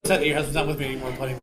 that your husband's not with me anymore, buddy.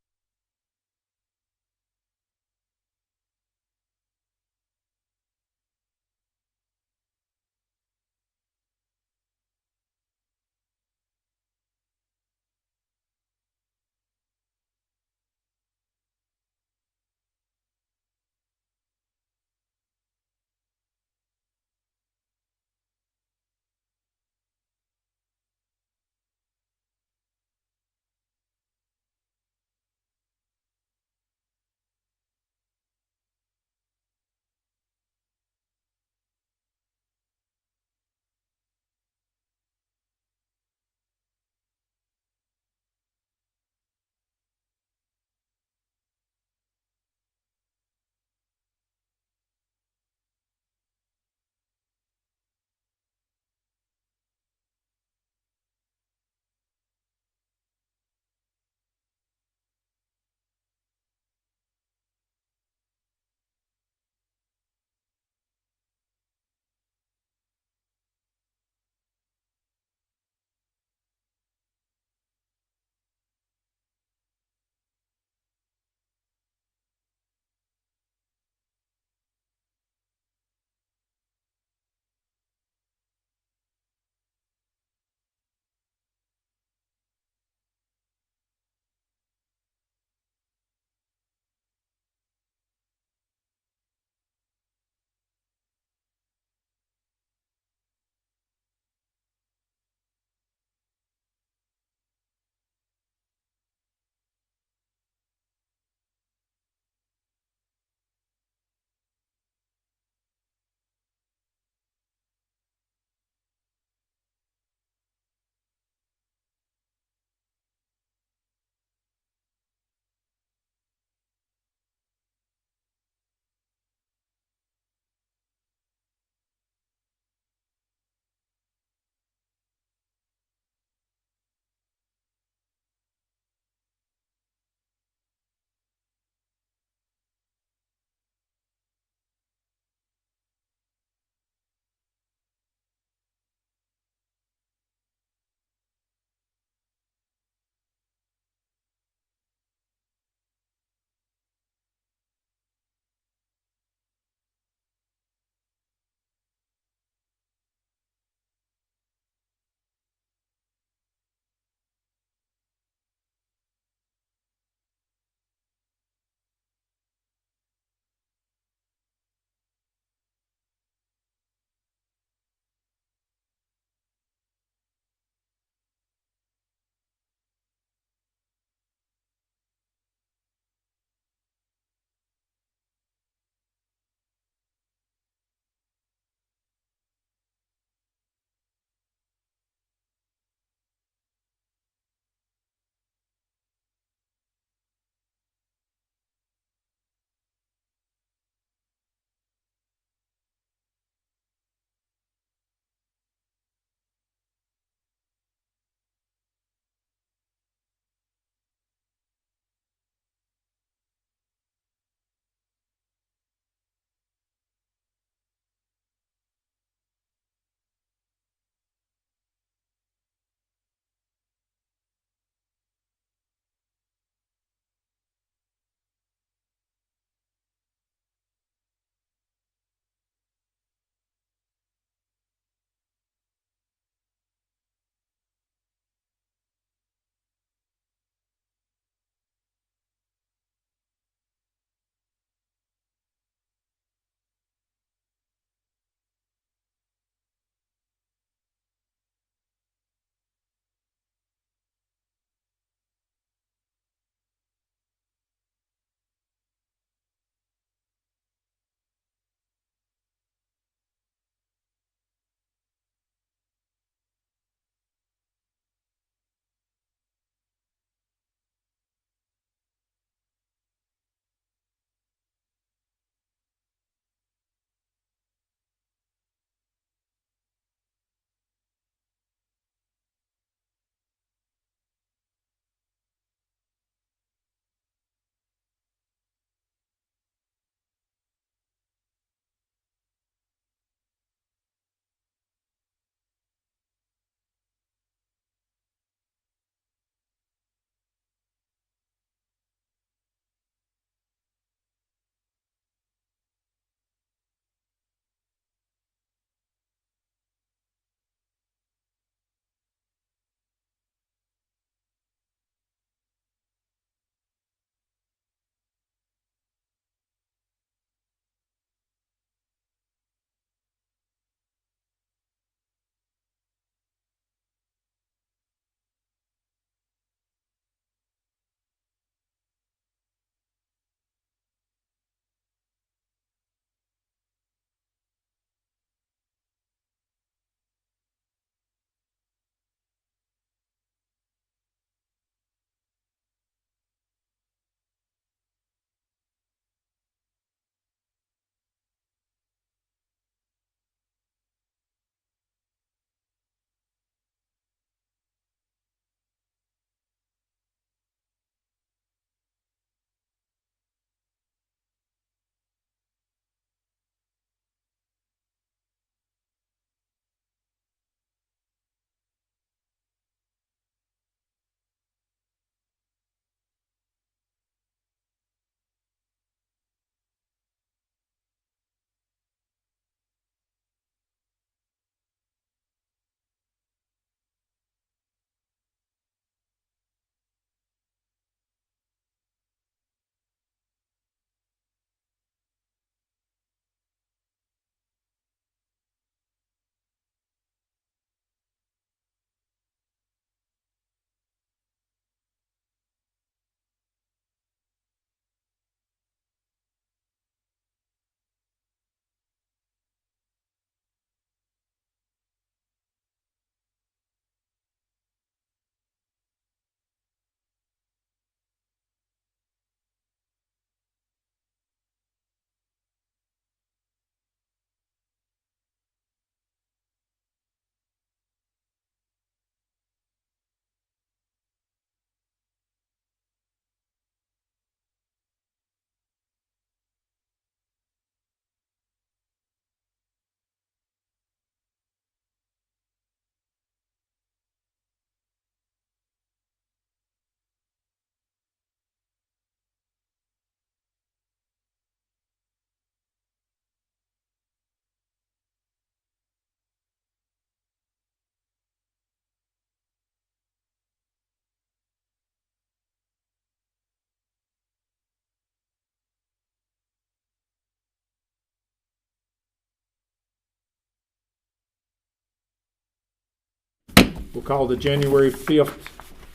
We'll call the January 5th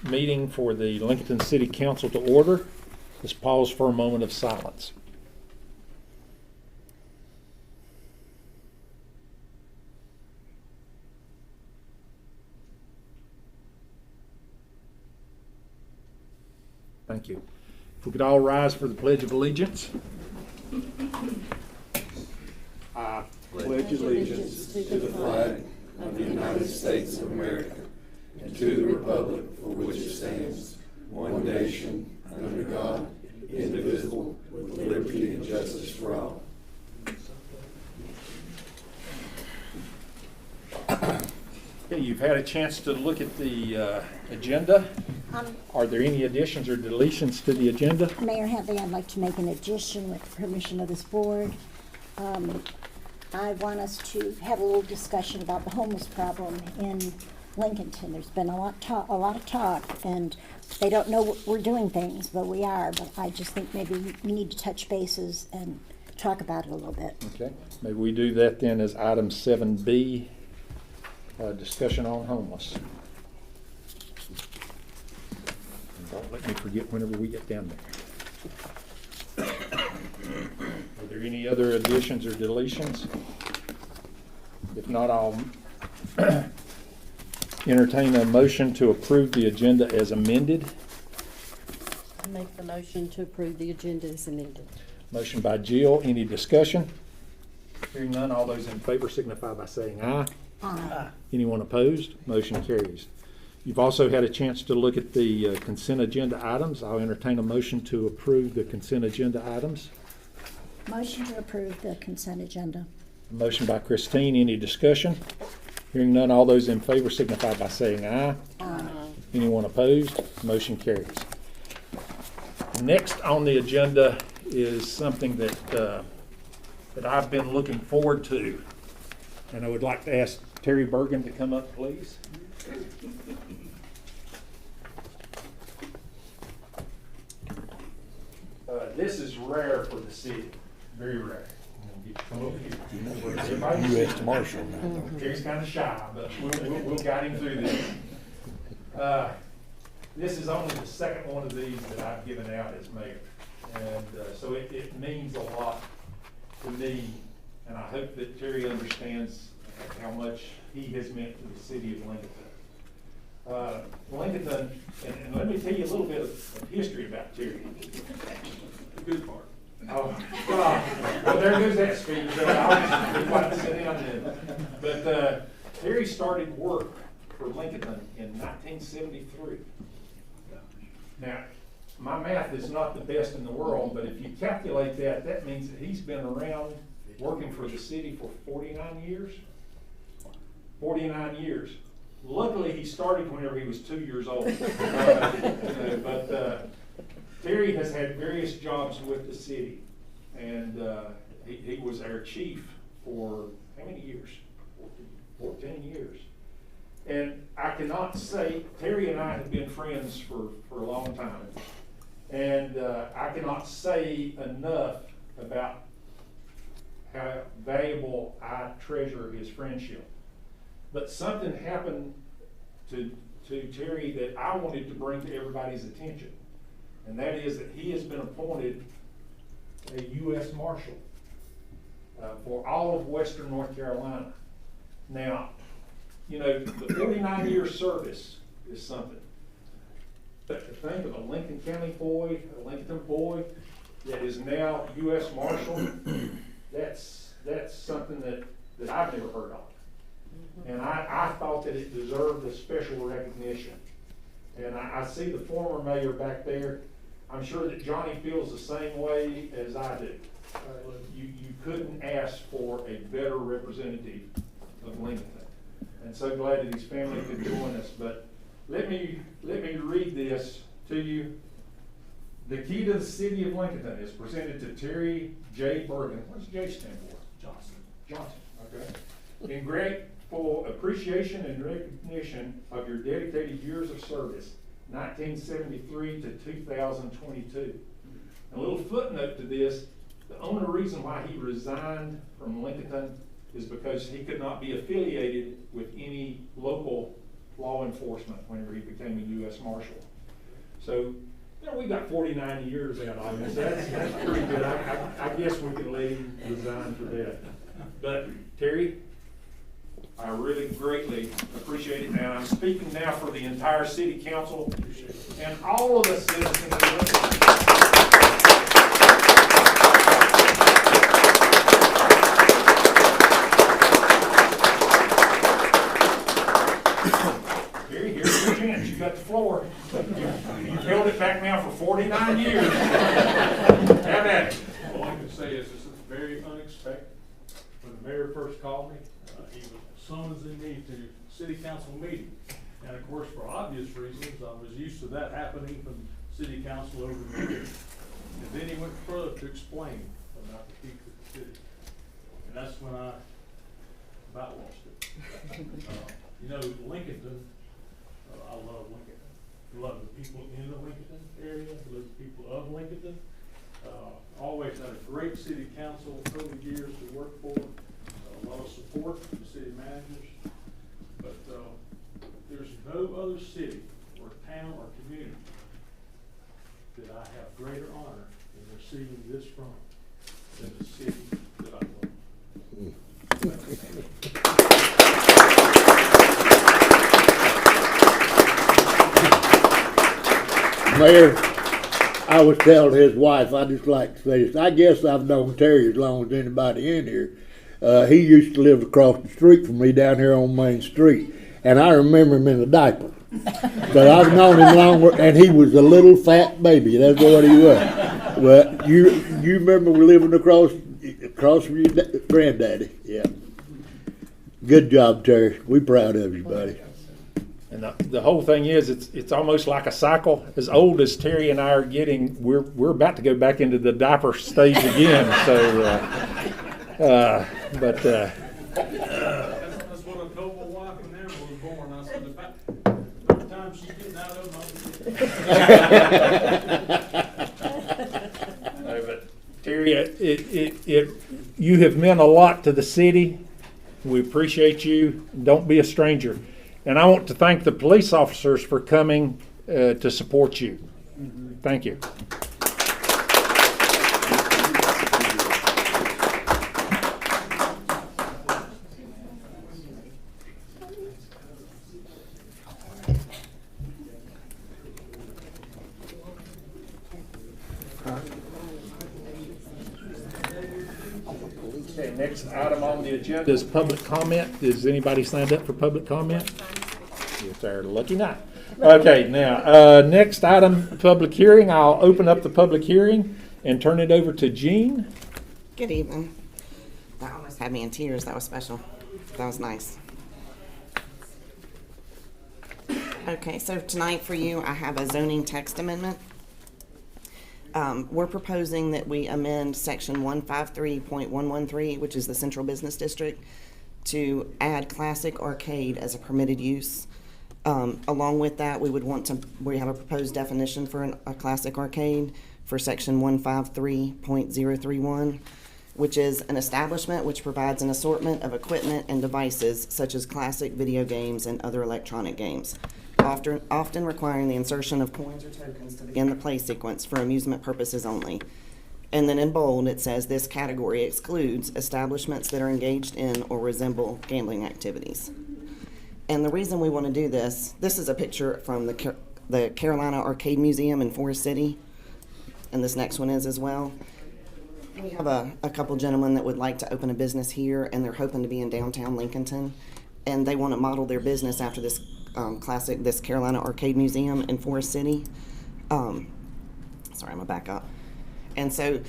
meeting for the Lincolnton City Council to order. Let's pause for a moment of silence. Thank you. If we could all rise for the Pledge of Allegiance. I pledge allegiance to the flag of the United States of America and to the republic for which it stands, one nation, under God, indivisible, with liberty and justice for all. Okay, you've had a chance to look at the agenda. Are there any additions or deletions to the agenda? Mayor Hadley, I'd like to make an addition with permission of this board. I want us to have a little discussion about the homeless problem in Lincolnton. There's been a lot of talk, and they don't know we're doing things, but we are. But I just think maybe we need to touch bases and talk about it a little bit. Okay, maybe we do that then as item 7B, discussion on homeless. And don't let me forget whenever we get down there. Are there any other additions or deletions? If not, I'll entertain a motion to approve the agenda as amended. I make the motion to approve the agenda as amended. Motion by Jill. Any discussion? Hearing none, all those in favor signify by saying aye. Aye. Anyone opposed? Motion carries. You've also had a chance to look at the consent agenda items. I'll entertain a motion to approve the consent agenda items. Motion to approve the consent agenda. A motion by Christine. Any discussion? Hearing none, all those in favor signify by saying aye. Aye. Anyone opposed? Motion carries. Next on the agenda is something that I've been looking forward to, and I would like to ask Terry Bergen to come up, please. This is rare for the city, very rare. Come over here. U.S. Marshal now. Terry's kind of shy, but we'll guide him through this. This is only the second one of these that I've given out as mayor. And so it means a lot to me, and I hope that Terry understands how much he has meant to the city of Lincolnton. Lincolnton, and let me tell you a little bit of history about Terry. The good part. Oh, God. Well, there goes that speech. I'll just be quiet and sit down then. But Terry started work for Lincolnton in 1973. Now, my math is not the best in the world, but if you calculate that, that means that he's been around working for the city for 49 years. 49 years. Luckily, he started whenever he was 2 years old. But Terry has had various jobs with the city, and he was our chief for how many years? 14 years. And I cannot say, Terry and I have been friends for a long time, and I cannot say enough about how valuable I treasure his friendship. But something happened to Terry that I wanted to bring to everybody's attention. And that is that he has been appointed a U.S. Marshal for all of Western North Carolina. Now, you know, the 49-year service is something. But to think of a Lincoln County boy, a Lincolnton boy, that is now U.S. Marshal, that's something that I've never heard of. And I thought that it deserved a special recognition. And I see the former mayor back there. I'm sure that Johnny feels the same way as I do. You couldn't ask for a better representative of Lincolnton. And so glad that his family could join us. But let me read this to you. The key to the city of Lincolnton is presented to Terry J. Bergen. What does J stand for? Johnson, okay. In grateful appreciation and recognition of your dedicated years of service, 1973 to 2022. A little footnote to this, the only reason why he resigned from Lincolnton is because he could not be affiliated with any local law enforcement whenever he became a U.S. Marshal. So, we got 49 years out of this. That's pretty good. I guess we can let him resign for that. But Terry, I really greatly appreciate it. And I'm speaking now for the entire city council and all of the citizens of Lincoln. Here's your chance. You got the floor. You've held it back now for 49 years. Have at it. All I can say is this is very unexpected. When the mayor first called me, he was summoning me to city council meeting. And of course, for obvious reasons, I was used to that happening from city council over the years. And then he went further to explain about the peak of the city. And that's when I about lost it. Lincolnton, I love Lincolnton. I love the people in the Lincolnton area. I love the people of Lincolnton. Always had a great city council over the years to work for. A lot of support from the city managers. But there's no other city or town or community that I have greater honor in receiving this from than the city that I love. Mayor, I was telling his wife, I just like to say this, I guess I've known Terry as long as anybody in here. He used to live across the street from me down here on Main Street, and I remember him in a diaper. But I've known him longer, and he was a little fat baby, that's what he was. But you remember we living across from your granddaddy, yeah. Good job, Terry. We proud of you, buddy. And the whole thing is, it's almost like a cycle. As old as Terry and I are getting, we're about to go back into the diaper stage again. So, That's what I told my wife when Amber was born. I said, about the time she's getting out of them, no, but Terry, you have meant a lot to the city. We appreciate you. Don't be a stranger. And I want to thank the police officers for coming to support you. Thank you. Okay, next item on the agenda is public comment. Is anybody signed up for public comment? It's our lucky night. Okay, now, next item, public hearing. I'll open up the public hearing and turn it over to Jean. Good evening. That almost had me in tears. That was special. That was nice. Okay, so tonight for you, I have a zoning text amendment. We're proposing that we amend section 153.113, which is the central business district, to add classic arcade as a permitted use. Along with that, we have a proposed definition for a classic arcade for section 153.031, which is an establishment which provides an assortment of equipment and devices such as classic video games and other electronic games, often requiring the insertion of coins or tokens to begin the play sequence for amusement purposes only. And then in bold, it says this category excludes establishments that are engaged in or resemble gambling activities. And the reason we want to do this is a picture from the Carolina Arcade Museum in Forest City, and this next one is as well. We have a couple gentlemen that would like to open a business here, and they're hoping to be in downtown Lincolnton, and they want to model their business after this this Carolina Arcade Museum in Forest City. Sorry, I'm gonna back up. And so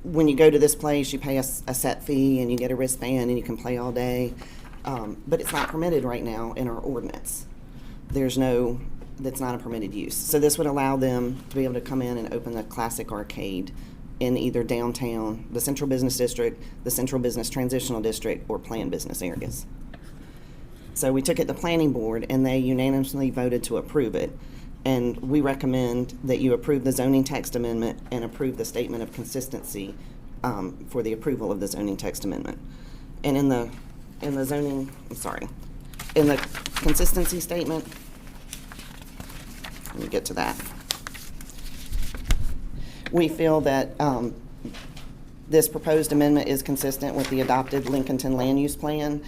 when you go to this place, you pay a set fee and you get a wristband and you can play all day. But it's not permitted right now in our ordinance. That's not a permitted use. So this would allow them to be able to come in and open a classic arcade in either downtown, the central business district, the central business transitional district, or planned business areas. So we took it to the planning board and they unanimously voted to approve it. And we recommend that you approve the zoning text amendment and approve the statement of consistency for the approval of the zoning text amendment. And in the consistency statement. Let me get to that. We feel that this proposed amendment is consistent with the adopted Lincolnton Land Use Plan.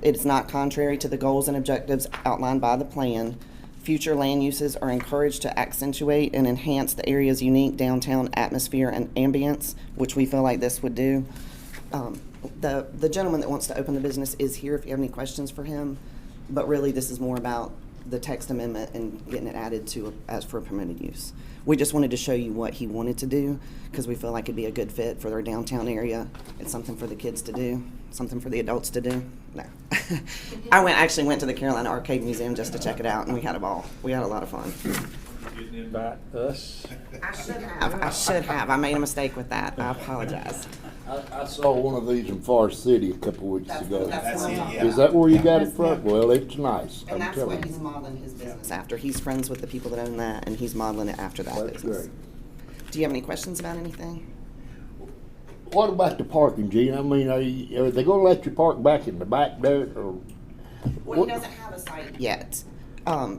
It's not contrary to the goals and objectives outlined by the plan. Future land uses are encouraged to accentuate and enhance the area's unique downtown atmosphere and ambience, which we feel like this would do. The gentleman that wants to open the business is here if you have any questions for him, but really this is more about the text amendment and getting it added to as for a permitted use. We just wanted to show you what he wanted to do because we feel like it'd be a good fit for their downtown area. It's something for the kids to do, something for the adults to do. No. I actually went to the Carolina Arcade Museum just to check it out, and we had a ball. We had a lot of fun. You didn't invite us? I should have. I made a mistake with that. I apologize. I saw one of these in Forest City a couple weeks ago. That's it, yeah. Is that where you got it from? Well, it's nice. And I'm that's telling what he's you. modeling his business after. He's friends with the people that own that, and he's modeling it after that That's business. great. Do you have any questions about anything? What about the parking, Gene? I mean, are they gonna let you park back in the back there, or? Well, what- he doesn't have a site yet.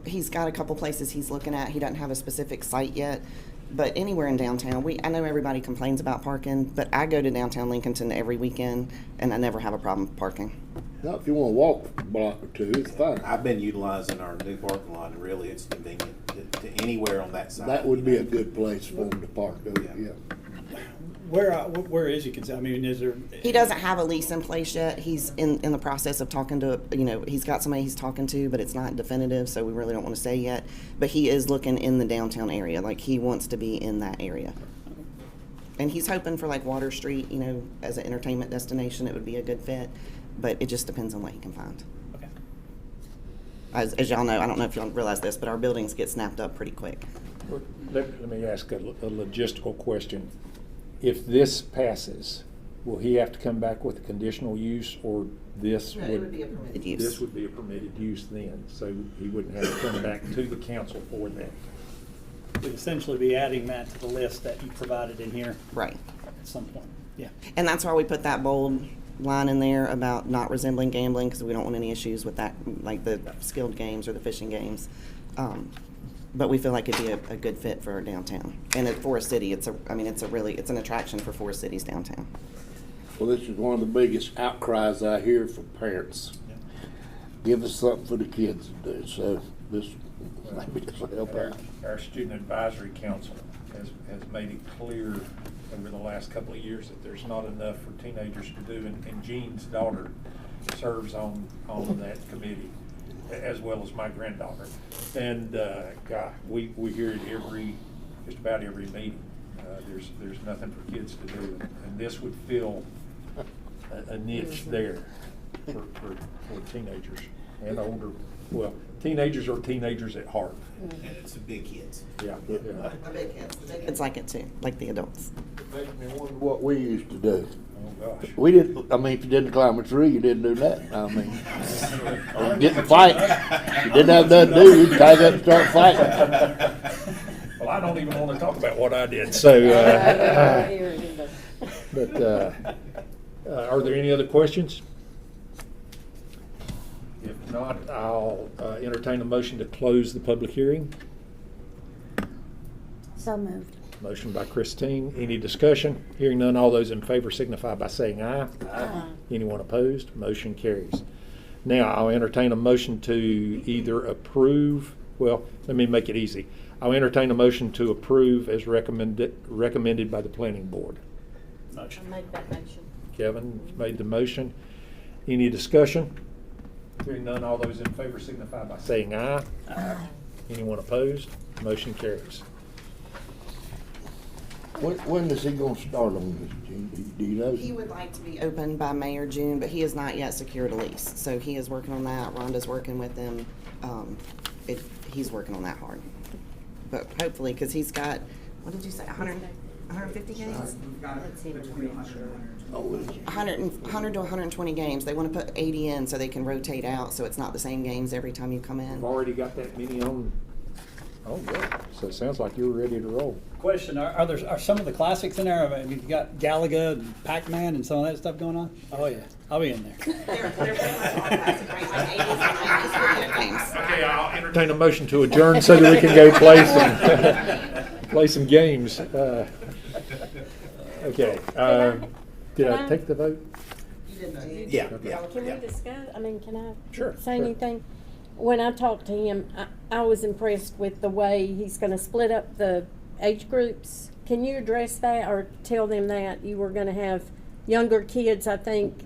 He's got a couple places he's looking at. He doesn't have a specific site yet. But anywhere in downtown, I know everybody complains about parking, but I go to downtown Lincolnton every weekend, and I never have a problem parking. No, if you wanna walk a block or two, it's fine. I've been utilizing our new parking lot, and really it's convenient to anywhere on that side. That would be a good place for them to park, though, yeah. Where is he? I mean, is there? He doesn't have a lease in place yet. He's in the process of talking to, he's got somebody he's talking to, but it's not definitive, so we really don't want to say yet. But he is looking in the downtown area, like he wants to be in that area. And he's hoping for like Water Street, as an entertainment destination, it would be a good fit, but it just depends on what he can find. Okay. As y'all know, I don't know if y'all realize this, but our buildings get snapped up pretty quick. Let me ask a logistical question. If this passes, will he have to come back with a conditional use, or this No, would? it would be a permitted use. This would be a permitted use then, so he wouldn't have to come back to the council for that. We'd essentially be adding that to the list that you provided in here Right. at some point. Yeah. And that's why we put that bold line in there about not resembling gambling, because we don't want any issues with that, like the skilled games or the fishing games. But we feel like it'd be a good fit for our downtown. And at Forest City, it's an attraction for Forest City's downtown. Well, this is one of the biggest outcries I hear from parents. Give us something for the kids to do, so maybe this will help out. Our Student Advisory Council has made it clear over the last couple of years that there's not enough for teenagers to do, and Jean's daughter serves on that committee, as well as my granddaughter. And God, we hear it just about every meeting. There's nothing for kids to do, and this would fill a niche there for teenagers and older. Well, teenagers are teenagers at heart. And it's the big kids. Yeah. The big kids. It's like it too, like the adults. Makes me wonder what we used to do. Oh gosh. We didn't, if you didn't climb a tree, you didn't do that. Or get in a fight. You didn't have nothing to do, you'd tag up and start fighting. Well, I don't even want to talk about what I did. So, are there any other questions? If not, I'll entertain a motion to close the public hearing. So moved. Motion by Christine. Any discussion? Hearing none, all those in favor signify by saying aye. Aye. Anyone opposed? Motion carries. Now, I'll entertain a motion to either approve, well, let me make it easy. I'll entertain a motion to approve as recommended by the planning board. Motion. I'll make that motion. Kevin made the motion. Any discussion? Hearing none, all those in favor signify by saying aye. Aye. Anyone opposed? Motion carries. When is he gonna start on this, Gene? Do you know? He would like to be open by May or June, but he has not yet secured a lease. So he is working on that. Rhonda's working with him. He's working on that hard. But hopefully, because he's got, what did you say, 150 games? Let's see. 100 to 120 games. They want to put 80 in so they can rotate out, so it's not the same games every time you come in. I've already got that many on Oh, good. So it sounds like you're ready to roll. Question, are some of the classics in there? I mean, you got Galaga and Pac-Man and some of that stuff going on? Oh, yeah, I'll be in there. They're pretty much all classic, right? Like 80s and 90s video games. Okay, I'll entertain a motion to adjourn so that we can go play some games. Okay, did I take the vote? Yeah, Can we discuss, I mean, can I Sure, say sure. anything? When I talked to him, I was impressed with the way he's gonna split up the age groups. Can you address that or tell them that you were gonna have younger kids, I think,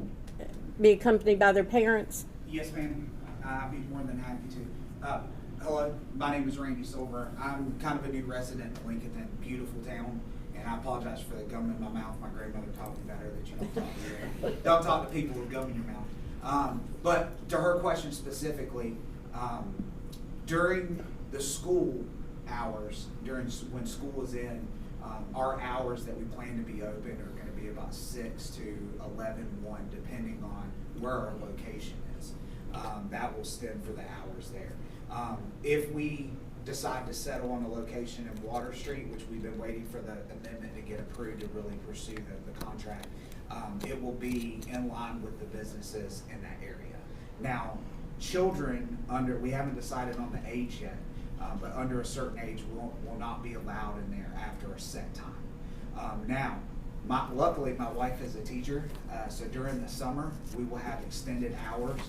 be accompanied by their parents? Yes, ma'am. I'd be more than happy to. Hello, my name is Randy Silver. I'm kind of a new resident of Lincolnton, beautiful town, and I apologize for the gum in my mouth. My grandmother taught me better that you don't talk to people with gum in your mouth. But to her question specifically, during the school hours, when school is in, our hours that we plan to be open are going to be about 6 to 11:1, depending on where our location is. That will stand for the hours there. If we decide to settle on a location in Water Street, which we've been waiting for the amendment to get approved to really pursue the contract, it will be in line with the businesses in that area. Now, children we haven't decided on the age yet, but under a certain age will not be allowed in there after a set time. Now, luckily my wife is a teacher, so during the summer we will have extended hours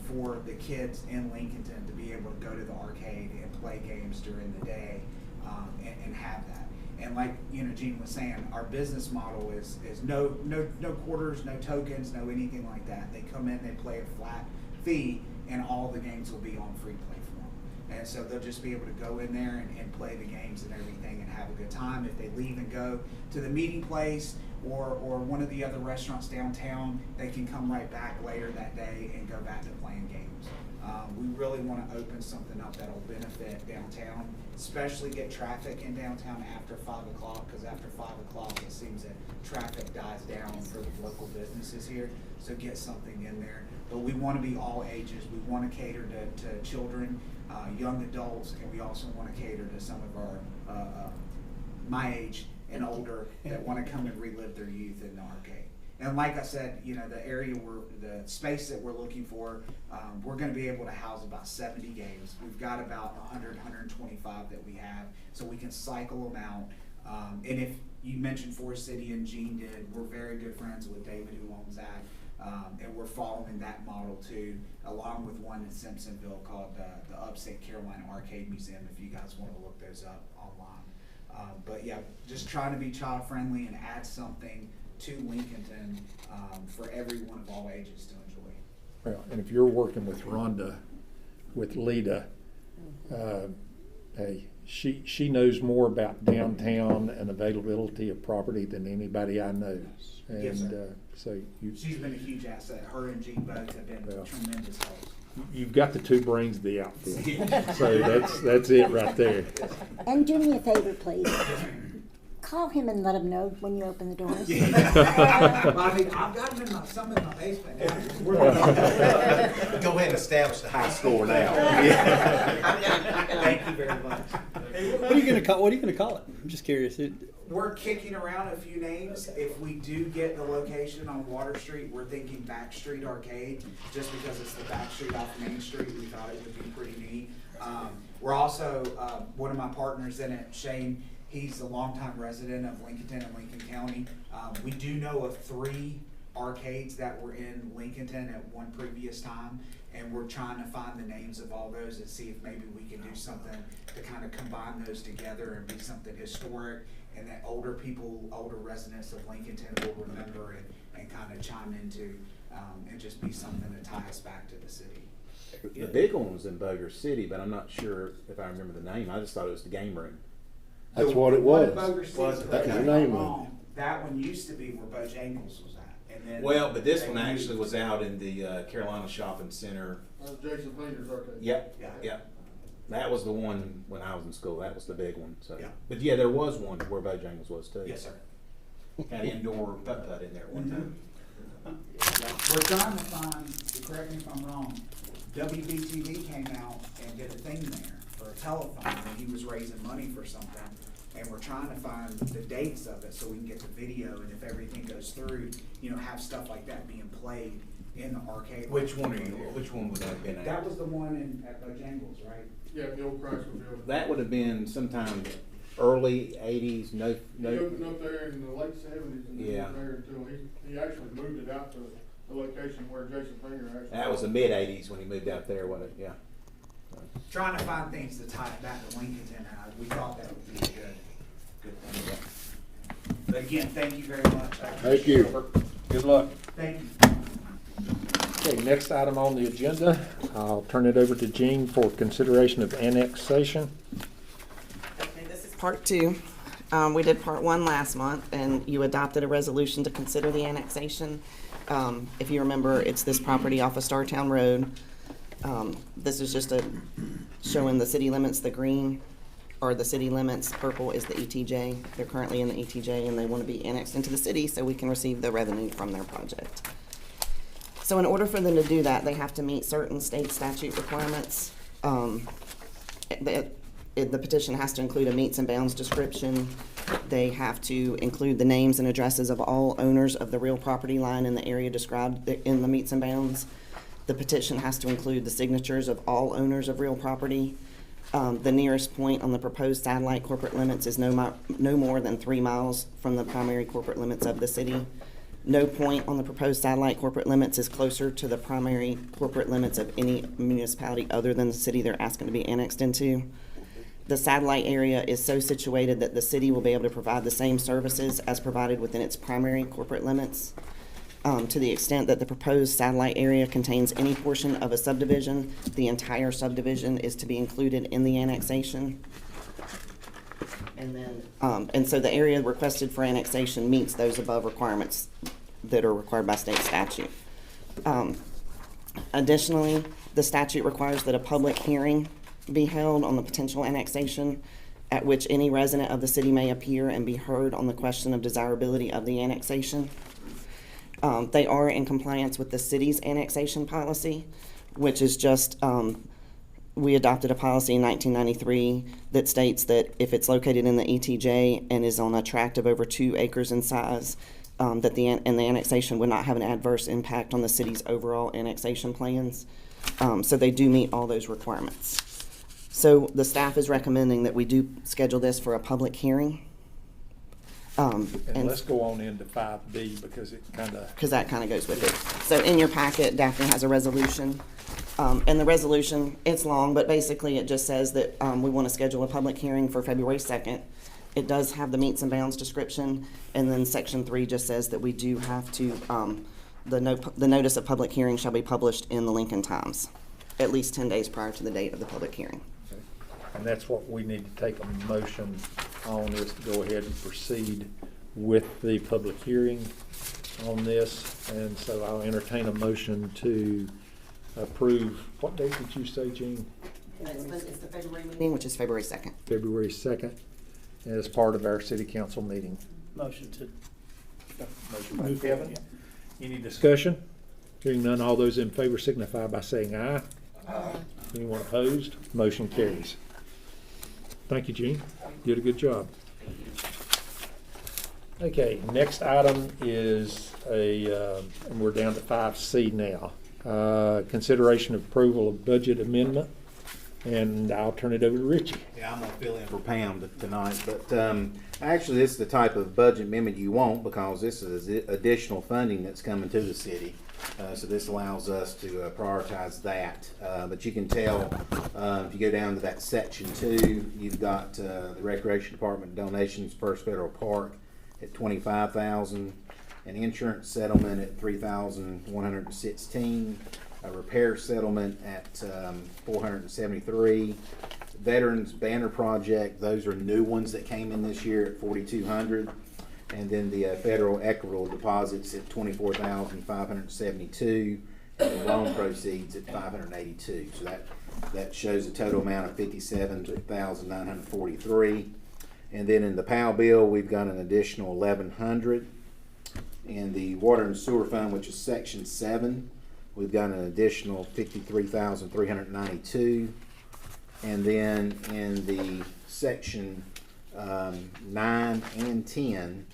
for the kids in Lincolnton to be able to go to the arcade and play games during the day and have that. And like Gene was saying, our business model is no quarters, no tokens, no anything like that. They come in, they play a flat fee, and all the games will be on free play for them. And so they'll just be able to go in there and play the games and everything and have a good time. If they leave and go to the meeting place or one of the other restaurants downtown, they can come right back later that day and go back to playing games. We really want to open something up that'll benefit downtown, especially get traffic in downtown after 5 o'clock, because after 5 o'clock it seems that traffic dies down for the local businesses here. So get something in there. But we want to be all ages. We want to cater to children, young adults, and we also want to cater to some of our my age and older that want to come and relive their youth in the arcade. And like I said, the area the space that we're looking for, we're going to be able to house about 70 games. We've got about 100, 125 that we have, so we can cycle them out. And if you mentioned Forest City and Gene did, we're very good friends with David who owns that. And we're following that model too, along with one in Simpsonville called the Upstate Carolina Arcade Museum, if you guys want to look those up online. But yeah, just trying to be child friendly and add something to Lincolnton for everyone of all ages to enjoy. Well, and if you're working with Rhonda, with Lita, hey, she knows more about downtown and availability of property than anybody I know. And Yes, sir. So She's been a huge asset. Her and Gene both have been tremendous helps. you've got the two brains of the outfit. So that's it right there. And do me a favor, please. Call him and let him know when you open the doors. Well, I mean, I've got them some in my basement now. Go ahead and establish the high score now. Thank you very much. What are you gonna call it? I'm just curious. We're kicking around a few names. If we do get the location on Water Street, we're thinking Back Street Arcade, just because it's the back street off Main Street. We thought it would be pretty neat. We're also, one of my partners in it, Shane, he's a longtime resident of Lincolnton and Lincoln County. We do know of 3 arcades that were in Lincolnton at one previous time, and we're trying to find the names of all those and see if maybe we can do something to kind of combine those together and be something historic, and that older residents of Lincolnton will remember and kind of chime into, and just be something to tie us back to the city. The big one was in Boger City, but I'm not sure if I remember the name. I just thought it was the game room. That's what it was. That's That's the name of it. That one used to be where Bojangles was at. And then Well, but this they one actually moved. was out in the Carolina Shopping Center. Jason Painter's arcade. Yep, Yeah. yep. That was the one when I was in school. That was the big one. So, Yeah. But yeah, there was one where Bojangles was too. Yes, sir. Had indoor putt-putt in there at one time. We're trying to find, correct me if I'm wrong, WBTV came out and did a thing there for a telephone when he was raising money for something. And we're trying to find the dates of it so we can get the video, and if everything goes through, you know, have stuff like that being played in the arcade. Which one would that have been at? That was the one in, at Bojangles, right? Yeah, the old Chrysler building. That would have been sometime early '80s. He opened up there in the late '70s and Yeah. then there until he actually moved it out to the location where Jason Finger actually. That was the mid '80s when he moved out there, wasn't it? Yeah. Trying to find things to tie it back to Lincolnton, and we thought that would be a good thing. But again, thank you very much. Thank you. Good luck. Thank you. Okay, next item on the agenda, I'll turn it over to Jean for consideration of annexation. Okay, this is part two. We did part one last month, and you adopted a resolution to consider the annexation. If you remember, it's this property off of Startown Road. This is just showing the city limits. The green are the city limits. Purple is the ETJ. They're currently in the ETJ, and they want to be annexed into the city so we can receive the revenue from their project. So in order for them to do that, they have to meet certain state statute requirements. The petition has to include a meets and bounds description. They have to include the names and addresses of all owners of the real property line in the area described in the meets and bounds. The petition has to include the signatures of all owners of real property. The nearest point on the proposed satellite corporate limits is no more than 3 miles from the primary corporate limits of the city. No point on the proposed satellite corporate limits is closer to the primary corporate limits of any municipality other than the city they're asking to be annexed into. The satellite area is so situated that the city will be able to provide the same services as provided within its primary corporate limits. To the extent that the proposed satellite area contains any portion of a subdivision, the entire subdivision is to be included in the annexation. And so the area requested for annexation meets those above requirements that are required by state statute. Additionally, the statute requires that a public hearing be held on the potential annexation, at which any resident of the city may appear and be heard on the question of desirability of the annexation. They are in compliance with the city's annexation policy, which is just, we adopted a policy in 1993 that states that if it's located in the ETJ and is on a tract of over 2 acres in size, that the annexation would not have an adverse impact on the city's overall annexation plans. So they do meet all those requirements. So the staff is recommending that we do schedule this for a public hearing. And let's go on into 5B because it because that kind of goes with it. So in your packet, Daphne has a resolution. And the resolution, it's long, but basically it just says that we want to schedule a public hearing for February 2nd. It does have the meets and bounds description, and then section 3 just says that we do have to, the notice of public hearing shall be published in the Lincoln Times at least 10 days prior to the date of the public hearing. And that's what we need to take a motion on, is to go ahead and proceed with the public hearing on this. And so I'll entertain a motion to approve, what date did you say, Jean? It's the February meeting, which is February 2nd. February 2nd, as part of our city council meeting. Motion to Motion by Kevin. Any discussion? Hearing none, all those in favor signify by saying aye. Aye. Anyone opposed? Motion carries. Thank you, Gene. You did a good job. Okay, next item is and we're down to 5C now. Consideration of approval of budget amendment, and I'll turn it over to Richie. Yeah, I'm gonna fill in for Pam tonight, but actually this is the type of budget amendment you want, because this is additional funding that's coming to the city. So this allows us to prioritize that. But you can tell, if you go down to that section 2, you've got the Recreation Department donations, First Federal Park at $25,000, an insurance settlement at $3,116, a repair settlement at $473. Veterans Banner Project, those are new ones that came in this year at $4,200. And then the federal equitable deposits at $24,572, and the loan proceeds at $582. So that shows a total amount of $57,943. And then in the POW bill, we've got an additional $1,100. In the Water and Sewer Fund, which is Section 7, we've got an additional $53,392. And then in the section 9 and 10,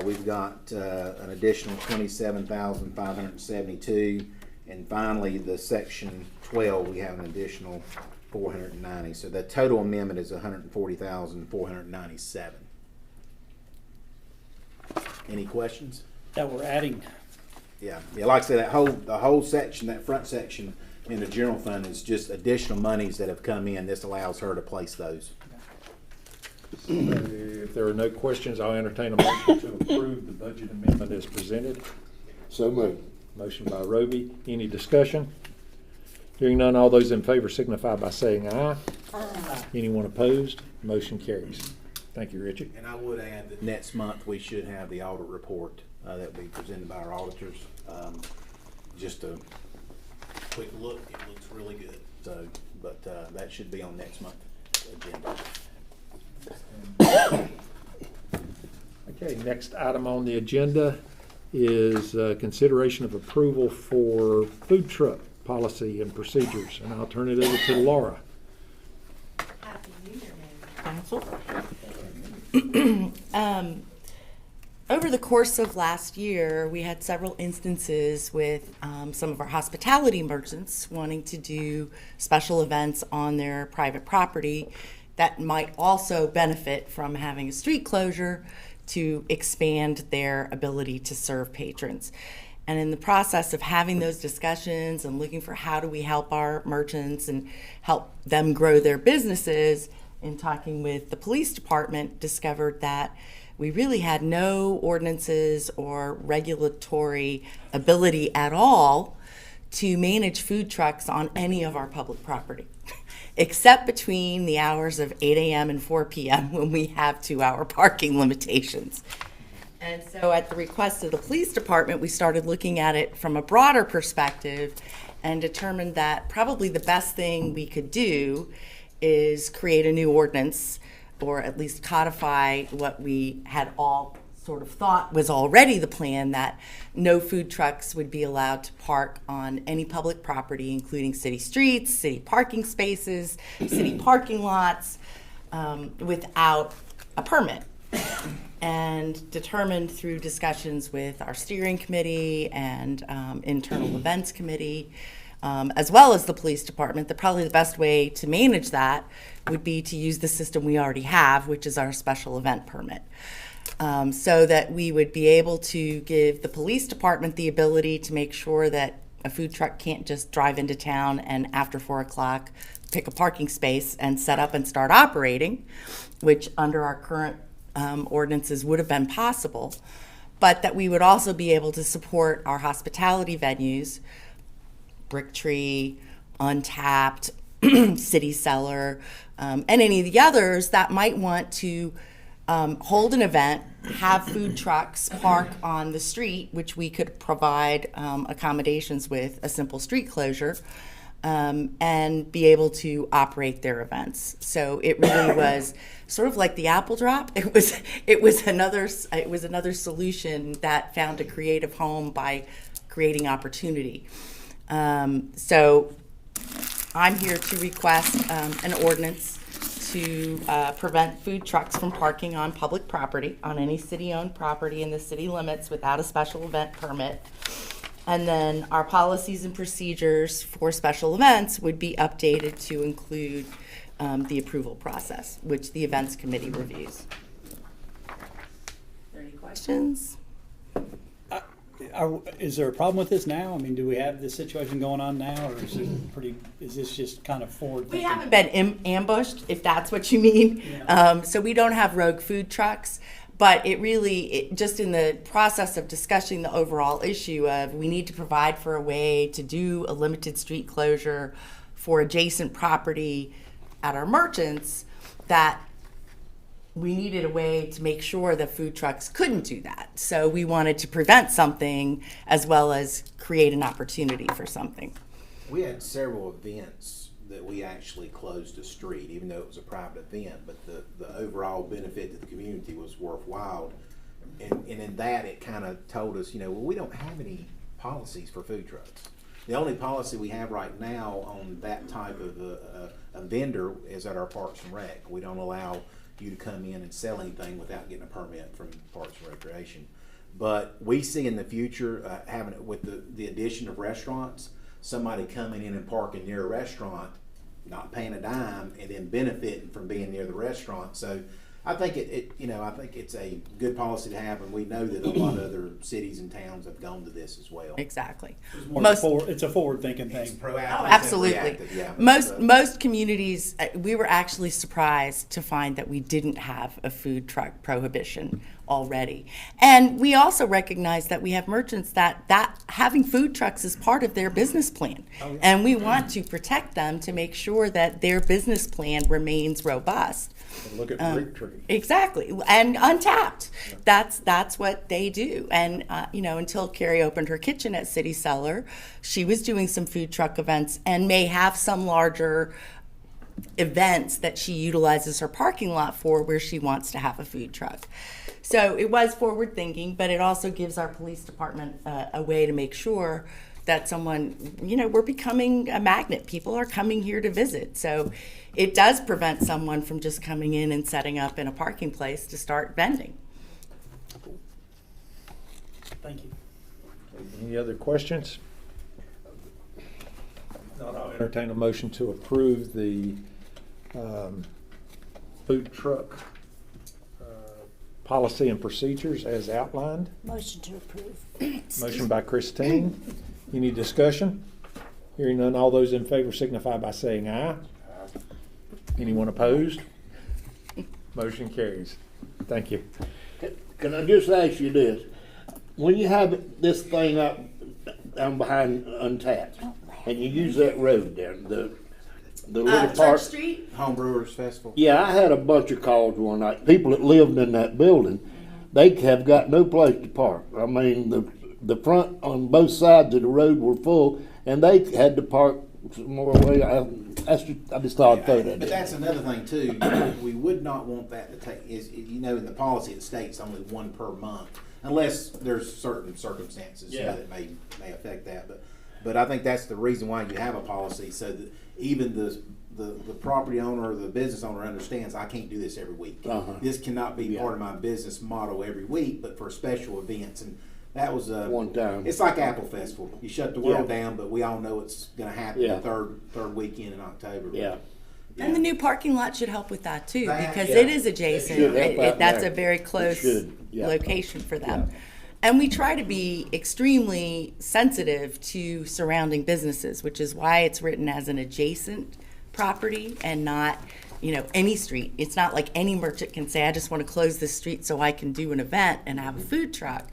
we've got an additional 27,572, and finally the section 12 we have an additional 490. So the total amendment is 140,497. Any questions? That we're adding. Yeah, like I said, the whole section, that front section in the general fund is just additional monies that have come in. This allows her to place those. If there are no questions, I'll entertain a motion to approve the budget amendment as presented. So moved. Motion by Roby. Any discussion? Hearing none, all those in favor signify by saying aye. Aye. Anyone opposed? Motion carries. Thank you, Richard. And I would add that next month we should have the audit report that will be presented by our auditors. Just a quick look, it looks really good. So, but that should be on next month's agenda. Okay, next item on the agenda is consideration of approval for food truck policy and procedures, and I'll turn it over to Laura. Happy New Year, Council. Over the course of last year, we had several instances with some of our hospitality merchants wanting to do special events on their private property that might also benefit from having a street closure to expand their ability to serve patrons. And in the process of having those discussions and looking for how do we help our merchants and help them grow their businesses, in talking with the police department, discovered that we really had no ordinances or regulatory ability at all to manage food trucks on any of our public property, except between the hours of 8 a.m. and 4 p.m. when we have 2-hour parking limitations. And so at the request of the police department, we started looking at it from a broader perspective and determined that probably the best thing we could do is create a new ordinance, or at least codify what we had all sort of thought was already the plan, that no food trucks would be allowed to park on any public property, including city streets, city parking spaces, city parking lots, without a permit. And determined through discussions with our steering committee and internal events committee, as well as the police department, that probably the best way to manage that would be to use the system we already have, which is our special event permit. So that we would be able to give the police department the ability to make sure that a food truck can't just drive into town and after 4 o'clock pick a parking space and set up and start operating, which under our current ordinances would have been possible, but that we would also be able to support our hospitality venues, Brick Tree, Untapped, City Cellar, and any of the others that might want to hold an event, have food trucks park on the street, which we could provide accommodations with a simple street closure, and be able to operate their events. So it really was sort of like the apple drop. It was another solution that found a creative home by creating opportunity. So I'm here to request an ordinance to prevent food trucks from parking on public property, on any city-owned property in the city limits without a special event permit. And then our policies and procedures for special events would be updated to include the approval process, which the events committee reviews. Are there any questions? Is there a problem with this now? I mean, do we have this situation going on now, or is this just kind of forward thinking? We haven't been ambushed, if that's what you mean. Yeah. So we don't have rogue food trucks. But just in the process of discussing the overall issue of we need to provide for a way to do a limited street closure for adjacent property at our merchants, that we needed a way to make sure that food trucks couldn't do that. So we wanted to prevent something as well as create an opportunity for something. We had several events that we actually closed a street, even though it was a private event, but the overall benefit to the community was worthwhile. And in that, it kind of told us, well, we don't have any policies for food trucks. The only policy we have right now on that type of a vendor is at our Parks and Rec. We don't allow you to come in and sell anything without getting a permit from Parks and Recreation. But we see in the future, having it with the addition of restaurants, somebody coming in and parking near a restaurant, not paying a dime, and then benefiting from being near the restaurant. So I think I think it's a good policy to have, and we know that a lot of other cities and towns have gone to this as well. Exactly. It's a forward-thinking It's thing. proactive. Oh, absolutely. and reactive, yeah. Most communities, we were actually surprised to find that we didn't have a food truck prohibition already. And we also recognize that we have merchants that having food trucks is part of their business plan. And we want to protect them to make sure that their business plan remains robust. Look at Brick Tree. Exactly, and Untapped. That's what they do. And until Carrie opened her kitchen at City Cellar, she was doing some food truck events and may have some larger events that she utilizes her parking lot for, where she wants to have a food truck. So it was forward thinking, but it also gives our police department a way to make sure that someone, we're becoming a magnet. People are coming here to visit. So it does prevent someone from just coming in and setting up in a parking place to start vending. Thank you. Any other questions? Not, I'll entertain a motion to approve the food truck policy and procedures as outlined. Motion to approve. Motion by Christine. Any discussion? Hearing none, all those in favor signify by saying aye. Anyone opposed? Motion carries. Thank you. Can I just ask you this? When you have this thing up down behind Untapped, and you use that road there, the little park. Street? Homebrewers Festival. Yeah, I had a bunch of calls one night. People that lived in that building, they have got no place to park. I mean, the front on both sides of the road were full, and they had to park some more away. I just thought I'd throw that in. But that's another thing too. We would not want that to take. In the policy it states only one per month, unless there's certain circumstances that may affect that. But I think that's the reason why you have a policy, so that even the property owner or the business owner understands, I can't do this every week. This cannot be part of my business model every week, but for special events. And that was one time. It's like Apple Festival. You shut the world down, but we all know it's going to happen the third weekend in October. Yeah. And the new parking lot should help with that too, That, because yeah. it is adjacent. It should help out That's there. a very close should, yeah. location for them. And we try to be extremely sensitive to surrounding businesses, which is why it's written as an adjacent property and not, any street. It's not like any merchant can say, I just want to close this street so I can do an event and have a food truck.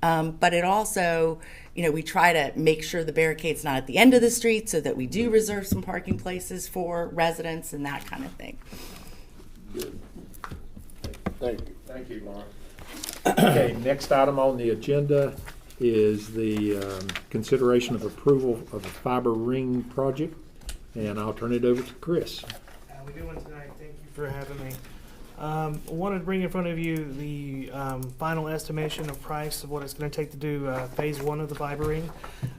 But it also, we try to make sure the barricade's not at the end of the street so that we do reserve some parking places for residents and that kind of thing. Good. Thank you. Thank you, Laura. Okay, next item on the agenda is the consideration of approval of the fiber ring project, and I'll turn it over to Chris. How we doing tonight? Thank you for having me. I wanted to bring in front of you the final estimation of price of what it's going to take to do phase 1 of the fiber ring.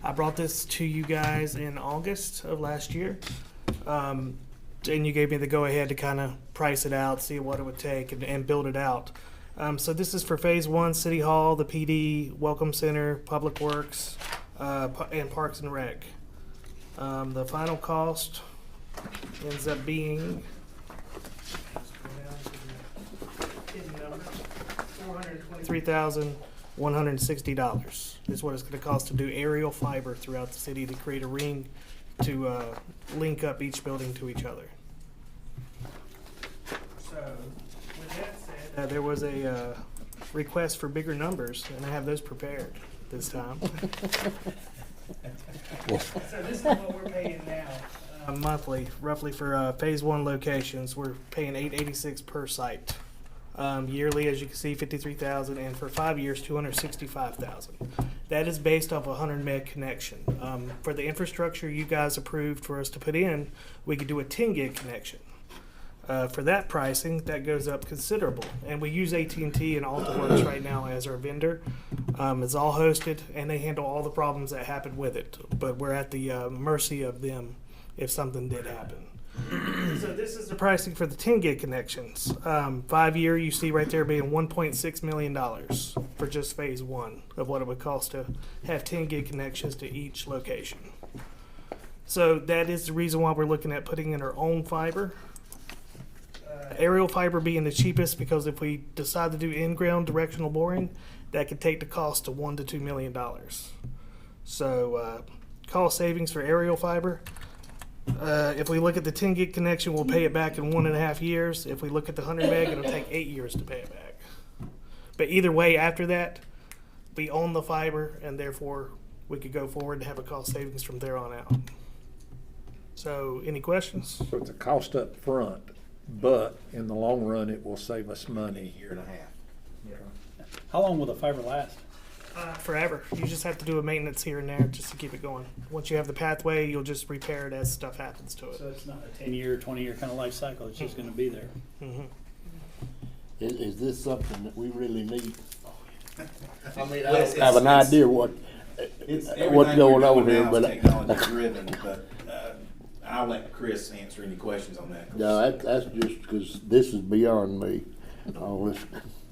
I brought this to you guys in August of last year, and you gave me the go-ahead to kind of price it out, see what it would take, and build it out. So this is for phase 1, City Hall, the PD, Welcome Center, Public Works, and Parks and Rec. The final cost ends up being $423,160 is what it's going to cost to do aerial fiber throughout the city to create a ring to link up each building to each other. So, with that said, there was a request for bigger numbers, and I have those prepared this time. So this is what we're paying now, monthly, roughly for phase 1 locations. We're paying $886 per site. Yearly, as you can see, $53,000, and for 5 years, $265,000. That is based off a 100 meg connection. For the infrastructure you guys approved for us to put in, we could do a 10 gig connection. For that pricing, that goes up considerable, and we use AT&T and AltaWorks right now as our vendor. It's all hosted, and they handle all the problems that happen with it. But we're at the mercy of them if something did happen. So this is the pricing for the 10 gig connections. 5 year, you see right there being $1.6 million for just phase one of what it would cost to have 10 gig connections to each location. So that is the reason why we're looking at putting in our own fiber. Aerial fiber being the cheapest, because if we decide to do in-ground directional boring, that could take the cost to $1 to $2 million. So cost savings for aerial fiber. If we look at the 10 gig connection, we'll pay it back in 1.5 years. If we look at the 100 meg, it'll take 8 years to pay it back. But either way, after that, we own the fiber, and therefore we could go forward and have a cost savings from there on out. So, any questions? So it's a cost up front, but in the long run, it will save us money. Year and a half. How long will the fiber last? Forever. You just have to do a maintenance here and there just to keep it going. Once you have the pathway, you'll just repair it as stuff happens to it. So it's not a 10-year, 20-year kind of life cycle. It's just going to be there. Mm-hmm. Is this something that we really need? I mean, I Well, don't have an idea what's going on here, but Technology driven, but I'll let Chris answer any questions on that. no, that's just because this is beyond me. All this,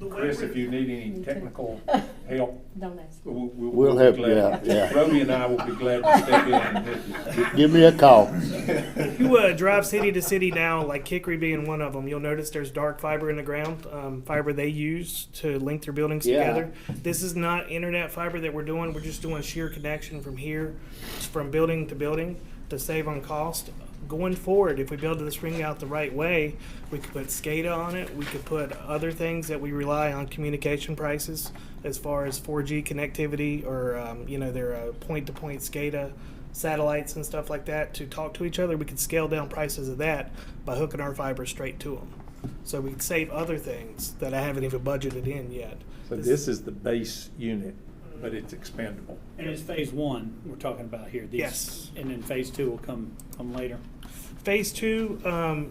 Chris, if you need any technical help, Don't ask. We'll help you out, yeah. Roby and I will be glad to step in and help you. just give me a call. If you drive city to city now, like Hickory being one of them, you'll notice there's dark fiber in the ground, fiber they use to link their buildings Yeah. together. This is not internet fiber that we're doing. We're just doing sheer connection from here, from building to building, to save on cost. Going forward, if we build this ring out the right way, we could put SCADA on it. We could put other things that we rely on communication prices, as far as 4G connectivity or their point-to-point SCADA satellites and stuff like that to talk to each other. We could scale down prices of that by hooking our fiber straight to them. So we could save other things that I haven't even budgeted in yet. So this is the base unit, but it's expandable. And it's phase one we're talking about here. These, Yes. And then phase two will come later. Phase two,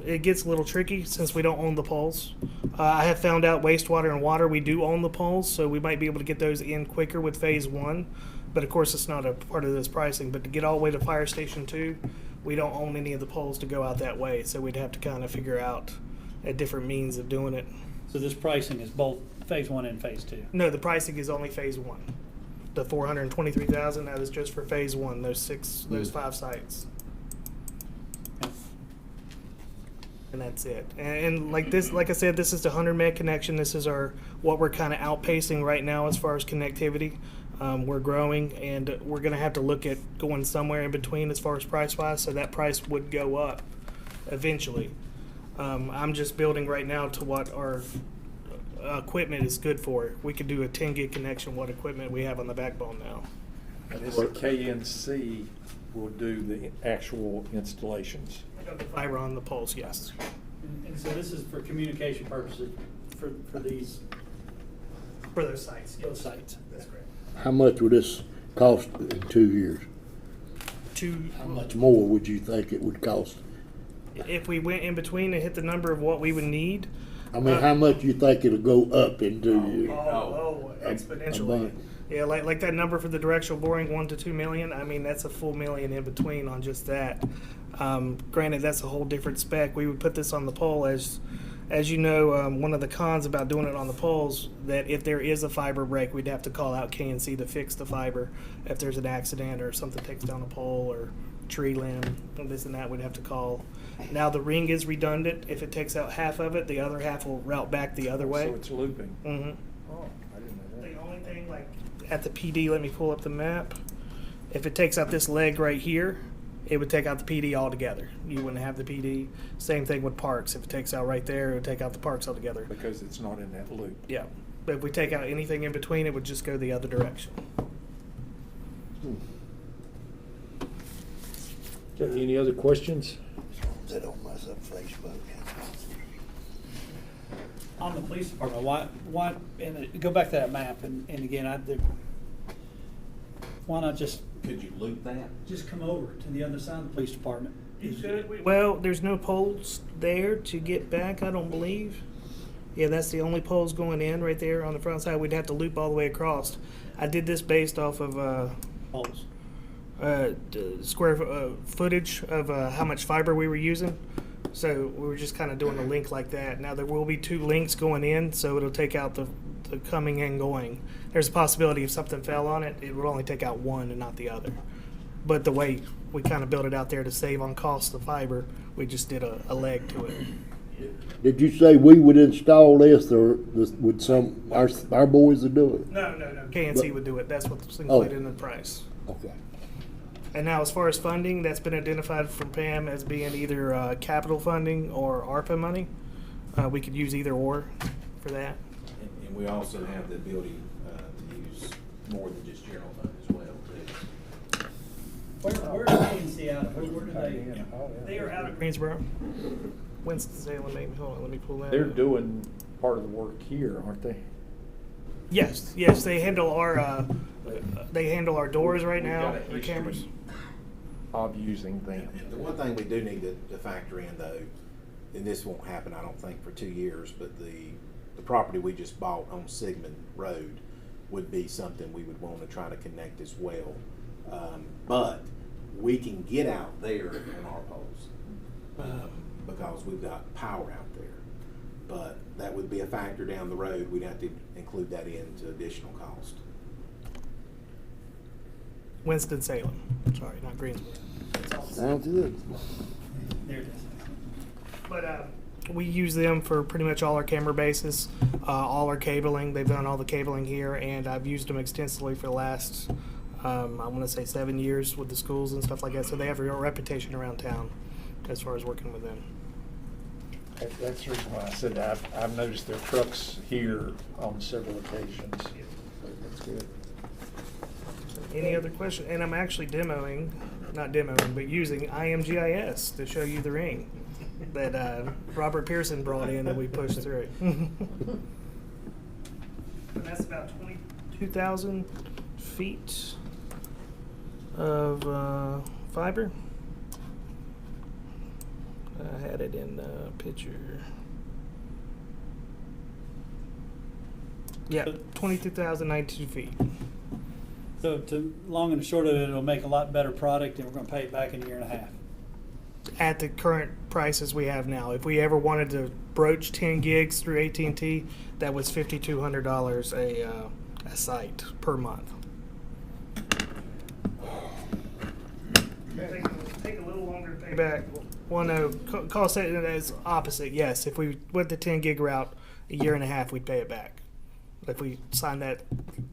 it gets a little tricky since we don't own the poles. I have found out wastewater and water, we do own the poles, so we might be able to get those in quicker with phase one. But of course, it's not a part of this pricing. But to get all the way to fire station 2, we don't own any of the poles to go out that way. So we'd have to kind of figure out a different means of doing it. So this pricing is both phase one and phase two. No, the pricing is only phase one. The $423,000, that is just for phase one, those 5 sites. And that's it. And like I said, this is the 100 meg connection. This is what we're kind of outpacing right now as far as connectivity. We're growing, and we're going to have to look at going somewhere in between as far as price-wise, so that price would go up eventually. I'm just building right now to what our equipment is good for. We could do a 10 gig connection, what equipment we have on the backbone now. And this KNC will do the actual installations. The fiber on the poles, yes. And so this is for communication purposes for these For those sites, yes. those sites. That's correct. How much would this cost in 2 years? How much more would you think it would cost? If we went in between and hit the number of what we would need. I mean, how much you think it'll go up in 2 years? Exponentially. Yeah, like that number for the directional boring, 1 to 2 million. I mean, that's a full million in between on just that. Granted, that's a whole different spec. We would put this on the pole as you know. One of the cons about doing it on the poles, that if there is a fiber break, we'd have to call out KNC to fix the fiber. If there's an accident or something takes down a pole or tree limb, and this and that, we'd have to call. Now the ring is redundant. If it takes out half of it, the other half will route back the other way. So it's looping. Mm-hmm. Oh, I didn't know that. The only thing, like at the PD, let me pull up the map. If it takes out this leg right here, it would take out the PD altogether. You wouldn't have the PD. Same thing with parks. If it takes out right there, it would take out the parks altogether. Because it's not in that loop. Yeah. But if we take out anything in between, it would just go the other direction. Okay, any other questions? That don't mess up Facebook. On the police department, why, and go back to that map, and again, why not just Could you loop that? just come over to the other side of the police department? Well, there's no poles there to get back, I don't believe. Yeah, that's the only poles going in right there on the front side. We'd have to loop all the way across. I did this based off of Poles. square footage of how much fiber we were using. So we were just kind of doing a link like that. Now there will be 2 links going in, so it'll take out the coming and going. There's a possibility if something fell on it, it would only take out one and not the other. But the way we kind of built it out there to save on cost of fiber, we just did a leg to it. Did you say we would install this, or would our boys would do it? No. KNC would do it. That's what's included in the price. Okay. And now, as far as funding, that's been identified from Pam as being either capital funding or ARPA money. We could use either or for that. And we also have the ability to use more than just general fund as well, too. Where is KNC out of? Where do they? They are out of Greensboro. Winston-Salem, maybe. Hold on, let me pull that They're up. doing part of the work here, aren't they? Yes, they handle our doors right now, We've got a the cameras. history of using them. And the one thing we do need to factor in, though, and this won't happen, I don't think, for 2 years, but the property we just bought on Sigmund Road would be something we would want to try to connect as well. But we can get out there on our poles because we've got power out there. But that would be a factor down the road. We'd have to include that into additional cost. Winston-Salem. Sorry, not Greensboro. Sounds good. There it is. But we use them for pretty much all our camera bases, all our cabling. They've done all the cabling here, and I've used them extensively for the last, I want to say 7 years with the schools and stuff like that. So they have a real reputation around town as far as working with them. That's the reason why I said I've noticed their trucks here on several occasions. That's good. Any other question? And I'm actually not demoing, but using IMGIS to show you the ring that Robert Pearson brought in and we pushed through. And that's about 22,000 feet of fiber. I had it in the picture. Yeah, 22,092 feet. So long and short of it, it'll make a lot better product, and we're going to pay it back in a year and a half. At the current prices we have now, if we ever wanted to broach 10 gigs through AT&T, that was $5,200 a site per month. Take a little longer to pay back. Well, no, cost is opposite. Yes, if we went the 10 gig route, a year and a half, we'd pay it back. If we sign that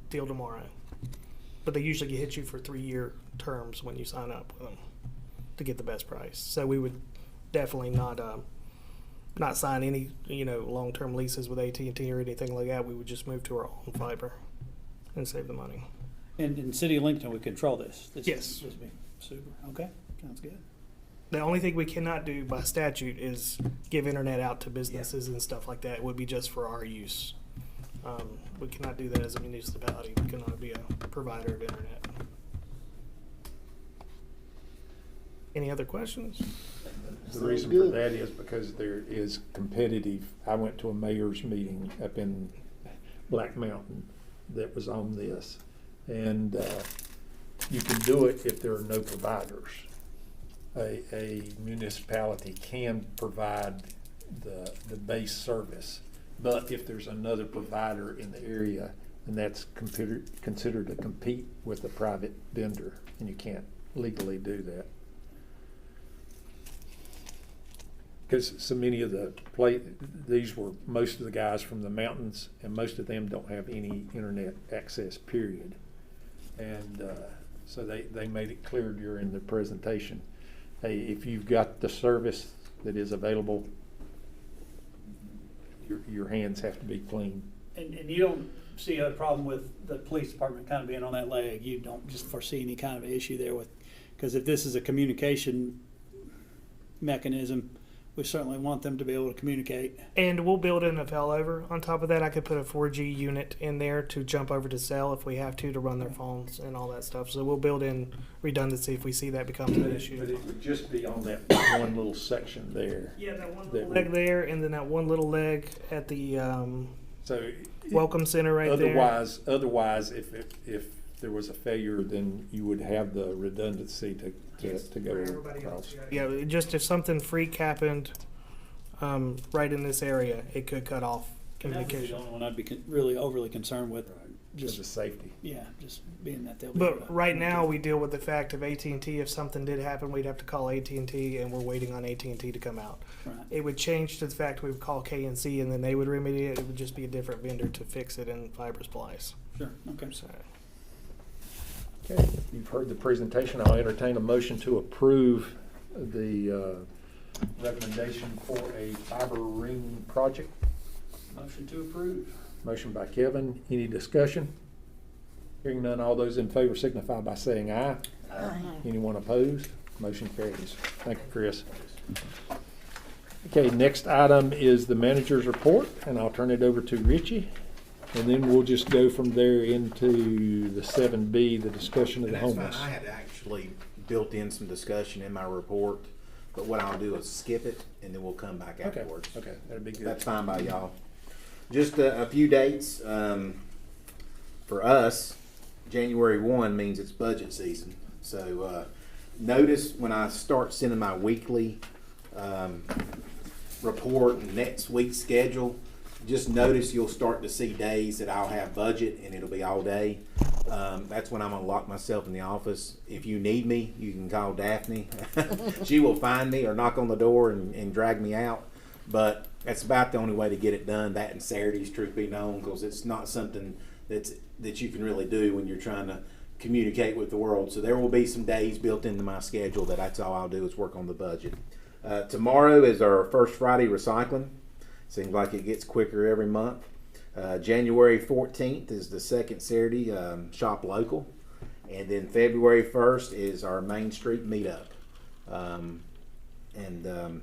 deal tomorrow. But they usually hit you for 3-year terms when you sign up with them to get the best price. So we would definitely not sign any long-term leases with AT&T or anything like that. We would just move to our own fiber and save the money. And in City of Lincoln, we control this. Yes. This would be super. Okay, sounds good. The only thing we cannot do by statute is give internet out to businesses and stuff like that. It would be just for our use. We cannot do that as a municipality. We cannot be a provider of internet. Any other questions? The reason for that is because there is competitive. I went to a mayor's meeting up in Black Mountain that was on this, and you can do it if there are no providers. A municipality can provide the base service, but if there's another provider in the area, then that's considered to compete with a private vendor, and you can't legally do that. Because so many of these were most of the guys from the mountains, and most of them don't have any internet access, period. And so they made it clear during the presentation, hey, if you've got the service that is available, your hands have to be clean. And you don't see a problem with the police department kind of being on that leg? You don't just foresee any kind of issue there with, because if this is a communication mechanism we certainly want them to be able to communicate. And we'll build in a failover. On top of that, I could put a 4G unit in there to jump over to cell if we have to run their phones and all that stuff. So we'll build in redundancy if we see that becomes an issue. But it would just be on that one little section there. Yeah, that one That little would- leg there, and then that one little leg at the So welcome center right there. Otherwise, if there was a failure, then you would have the redundancy to go For everybody across. else. Yeah, just if something freak happened right in this area, it could cut off That would be the communication. only one I'd be really overly concerned with. Just the Just, safety. yeah, just being that they'll be. But right now, we deal with the fact of AT&T. If something did happen, we'd have to call AT&T, and we're waiting on AT&T to come out. Right. It would change to the fact we would call KNC, and then they would remedy it. It would just be a different vendor to fix it in fiber splice. Sure, okay. So, Okay, you've heard the presentation. I'll entertain a motion to approve the recommendation for a fiber ring project. Motion to approve. Motion by Kevin. Any discussion? Hearing none, all those in favor signify by saying aye. Aye. Anyone opposed? Motion carries. Thank you, Chris. Okay, next item is the manager's report, and I'll turn it over to Richie. And then we'll just go from there into the 7B, the discussion of the And that's homeless. fine. I had actually built in some discussion in my report, but what I'll do is skip it and then we'll come back Okay, afterwards. okay, that'd be good. That's fine by y'all. Just a few dates. For us, January 1 means it's budget season. So notice when I start sending my weekly report and next week's schedule, just notice you'll start to see days that I'll have budget and it'll be all day. That's when I'm gonna lock myself in the office. If you need me, you can call Daphne. She will find me or knock on the door and drag me out. But that's about the only way to get it done. That and Saturdays, truth be known, because it's not something that you can really do when you're trying to communicate with the world. So there will be some days built into my schedule that's all I'll do is work on the budget. Tomorrow is our first Friday recycling. Seems like it gets quicker every month. January 14th is the second Saturday, shop local. And then February 1st is our Main Street meetup.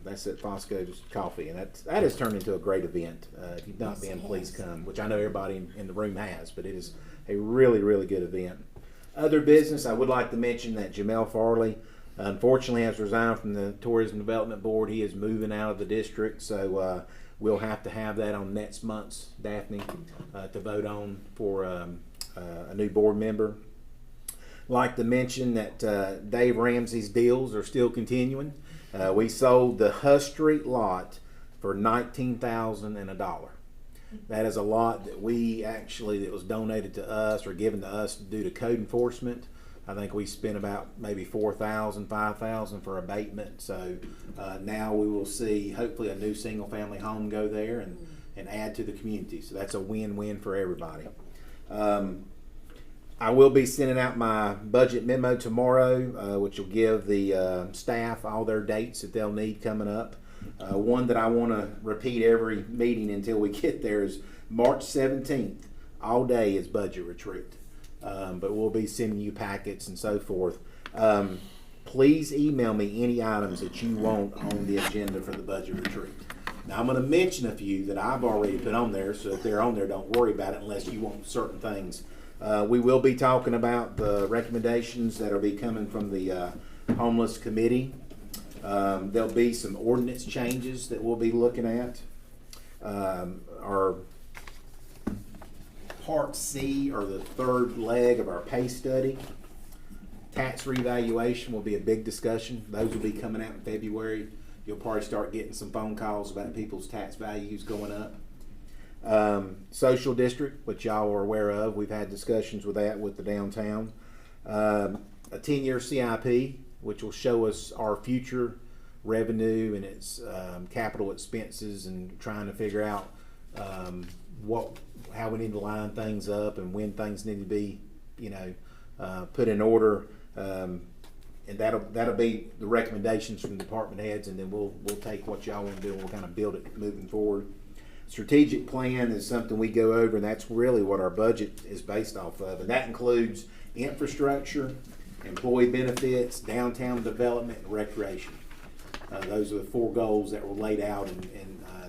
That's at Fosco's Coffee. And that has turned into a great event. If you've not been, please come, which I know everybody in the room has, but it is a really, really good event. Other business, I would like to mention that Jamel Farley, unfortunately, has resigned from the Tourism Development Board. He is moving out of the district, so we'll have to have that on next month's, Daphne, to vote on for a new board member. Like to mention that Dave Ramsey's deals are still continuing. We sold the Huss Street lot for $19,001. That is a lot that that was donated to us or given to us due to code enforcement. I think we spent about maybe $4,000, $5,000 for abatement. So now we will see hopefully a new single family home go there and add to the community. So that's a win-win for everybody. I will be sending out my budget memo tomorrow, which will give the staff all their dates that they'll need coming up. One that I want to repeat every meeting until we get there is March 17th. All day is budget retreat. But we'll be sending you packets and so forth. Please email me any items that you want on the agenda for the budget retreat. Now I'm going to mention a few that I've already put on there, so if they're on there, don't worry about it unless you want certain things. We will be talking about the recommendations that will be coming from the homeless committee. There'll be some ordinance changes that we'll be looking at. Our Part C, or the third leg of our pay study. Tax revaluation will be a big discussion. Those will be coming out in February. You'll probably start getting some phone calls about people's tax values going up. Social district, which y'all are aware of. We've had discussions with that with the downtown. A 10-year CIP, which will show us our future revenue and its capital expenses, and trying to figure out how we need to line things up and when things need to be, put in order. And that'll be the recommendations from department heads, and then we'll take what y'all want to do and we'll kind of build it moving forward. Strategic plan is something we go over, and that's really what our budget is based off of, and that includes infrastructure, employee benefits, downtown development, and recreation. Those are the 4 goals that were laid out in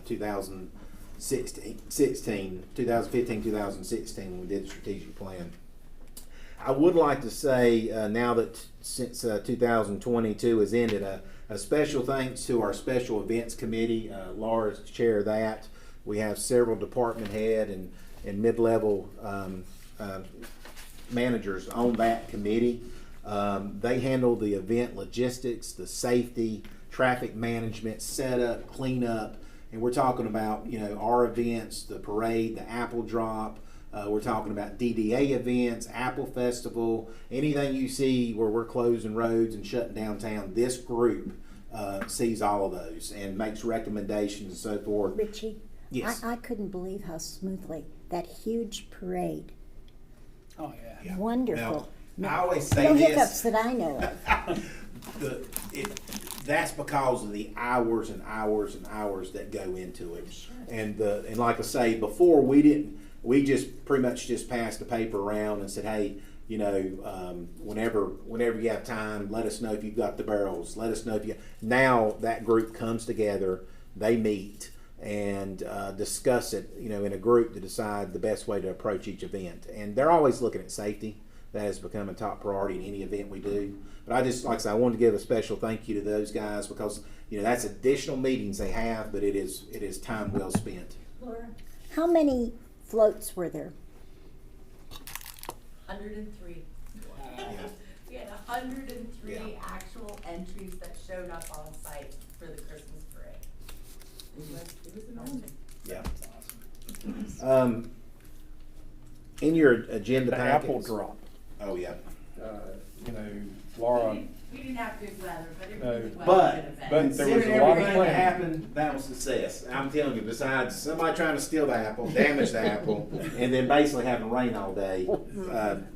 2015, 2016, when we did the strategic plan. I would like to say, now that since 2022 has ended, a special thanks to our special events committee. Laura's chair of that. We have several department head and mid-level managers on that committee. They handle the event logistics, the safety, traffic management, setup, cleanup, and we're talking about, you know, our events, the parade, the apple drop. We're talking about DDA events, Apple Festival, anything you see where we're closing roads and shutting downtown. This group sees all of those and makes recommendations and so forth. Richie, Yes. I couldn't believe how smoothly that huge parade. Oh, yeah. Wonderful. Now, I always say no this. hiccups that I know of. That's because of the hours and hours and hours that go into it. Sure. And like I say, before we just pretty much just passed the paper around and said, hey, you know, whenever you have time, let us know if you've got the barrels. Let us know if you. Now that group comes together, they meet and discuss it, you know, in a group to decide the best way to approach each event. And they're always looking at safety. That has become a top priority in any event we do. But I just, like I said, I wanted to give a special thank you to those guys because, you know, that's additional meetings they have, but it is time well spent. Laura, how many floats were there? 103. Yeah. We had 103 Yeah. actual entries that showed up on site for the Christmas parade. It was amazing. Yeah. In your agenda The packets. apple drop. Oh yeah. You know, Laura, We didn't have good weather, but it No. really was But- an event. but there was Considering a lot of everything that planning. happened, that was success. I'm telling you, besides somebody trying to steal the apple, damage the apple, and then basically having rain all day,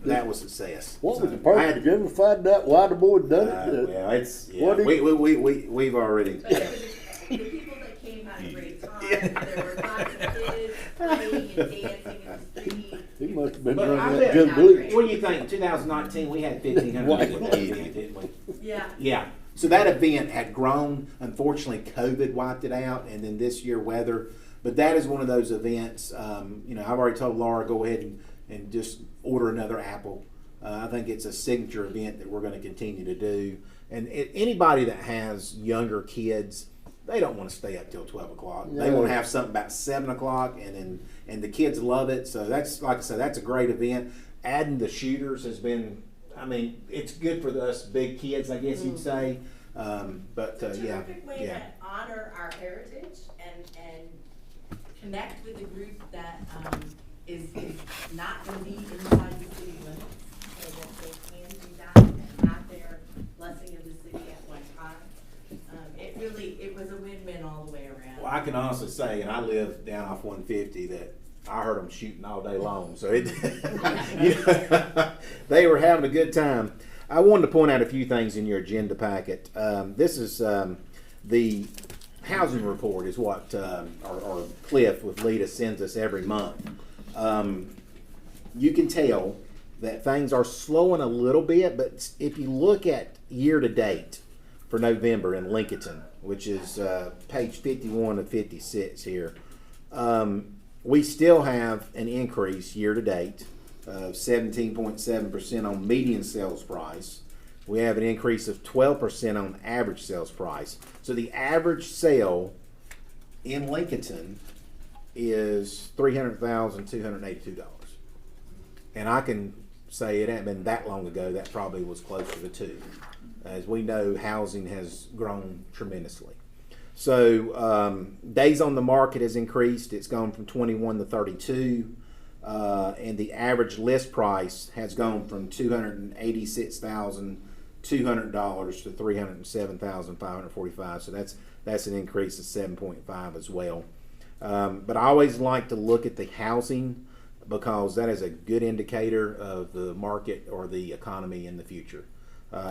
that was success. What was the So, purpose? Did you ever find out why the board done it? well, it's, yeah, What did- we've already, But the people that came had a great time. There were lots of kids playing and dancing in the street. He must have been But I running bet- that good blue. what do you think, 2019, we had 1,500 people at that event, didn't we? Yeah. Yeah, so that event had grown. Unfortunately, COVID wiped it out, and then this year weather. But that is one of those events. You know, I've already told Laura go ahead and just order another apple. I think it's a signature event that we're going to continue to do. And anybody that has younger kids, they don't want to stay up till 12 o'clock. They want to have something about 7 o'clock, and the kids love it. So that's, like I said, that's a great event. Adding the shooters has been, I mean, it's good for us big kids, I guess you'd say. But It's a yeah, terrific way yeah. to honor our heritage and connect with a group that is not going to be inside the city limits, so that they can do that and have their blessing of the city at one time. It was a win-win all the way around. Well, I can honestly say, and I live down off 150, that I heard them shooting all day long. So it, you know, they were having a good time. I wanted to point out a few things in your agenda packet. This is the housing report is what our Cliff with Lita sends us every month. You can tell that things are slowing a little bit, but if you look at year to date for November in Lincolnton, which is page 51 of 56 here, we still have an increase year to date of 17.7% on median sales price. We have an increase of 12% on average sales price. So the average sale in Lincolnton is $300,282. And I can say it hadn't been that long ago, that probably was closer to 2. As we know, housing has grown tremendously. So days on the market has increased. It's gone from 21 to 32. And the average list price has gone from $286,200 to $307,545. So that's an increase of 7.5 as well. But I always like to look at the housing because that is a good indicator of the market or the economy in the future.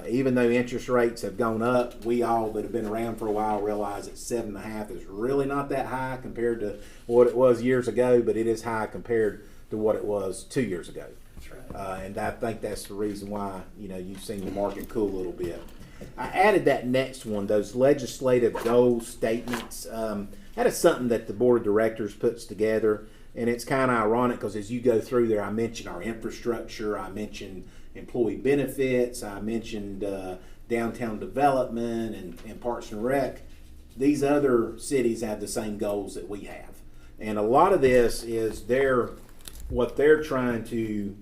Even though interest rates have gone up, we all that have been around for a while realize that 7.5 is really not that high compared to what it was years ago, but it is high compared to what it was 2 years ago. And I think that's the reason why, you know, you've seen the market cool a little bit. I added that next one, those legislative goal statements. That is something that the board of directors puts together, and it's kind of ironic because as you go through there, I mentioned our infrastructure, I mentioned employee benefits, I mentioned downtown development and Parks and Rec. These other cities have the same goals that we have, and a lot of this is what they're trying to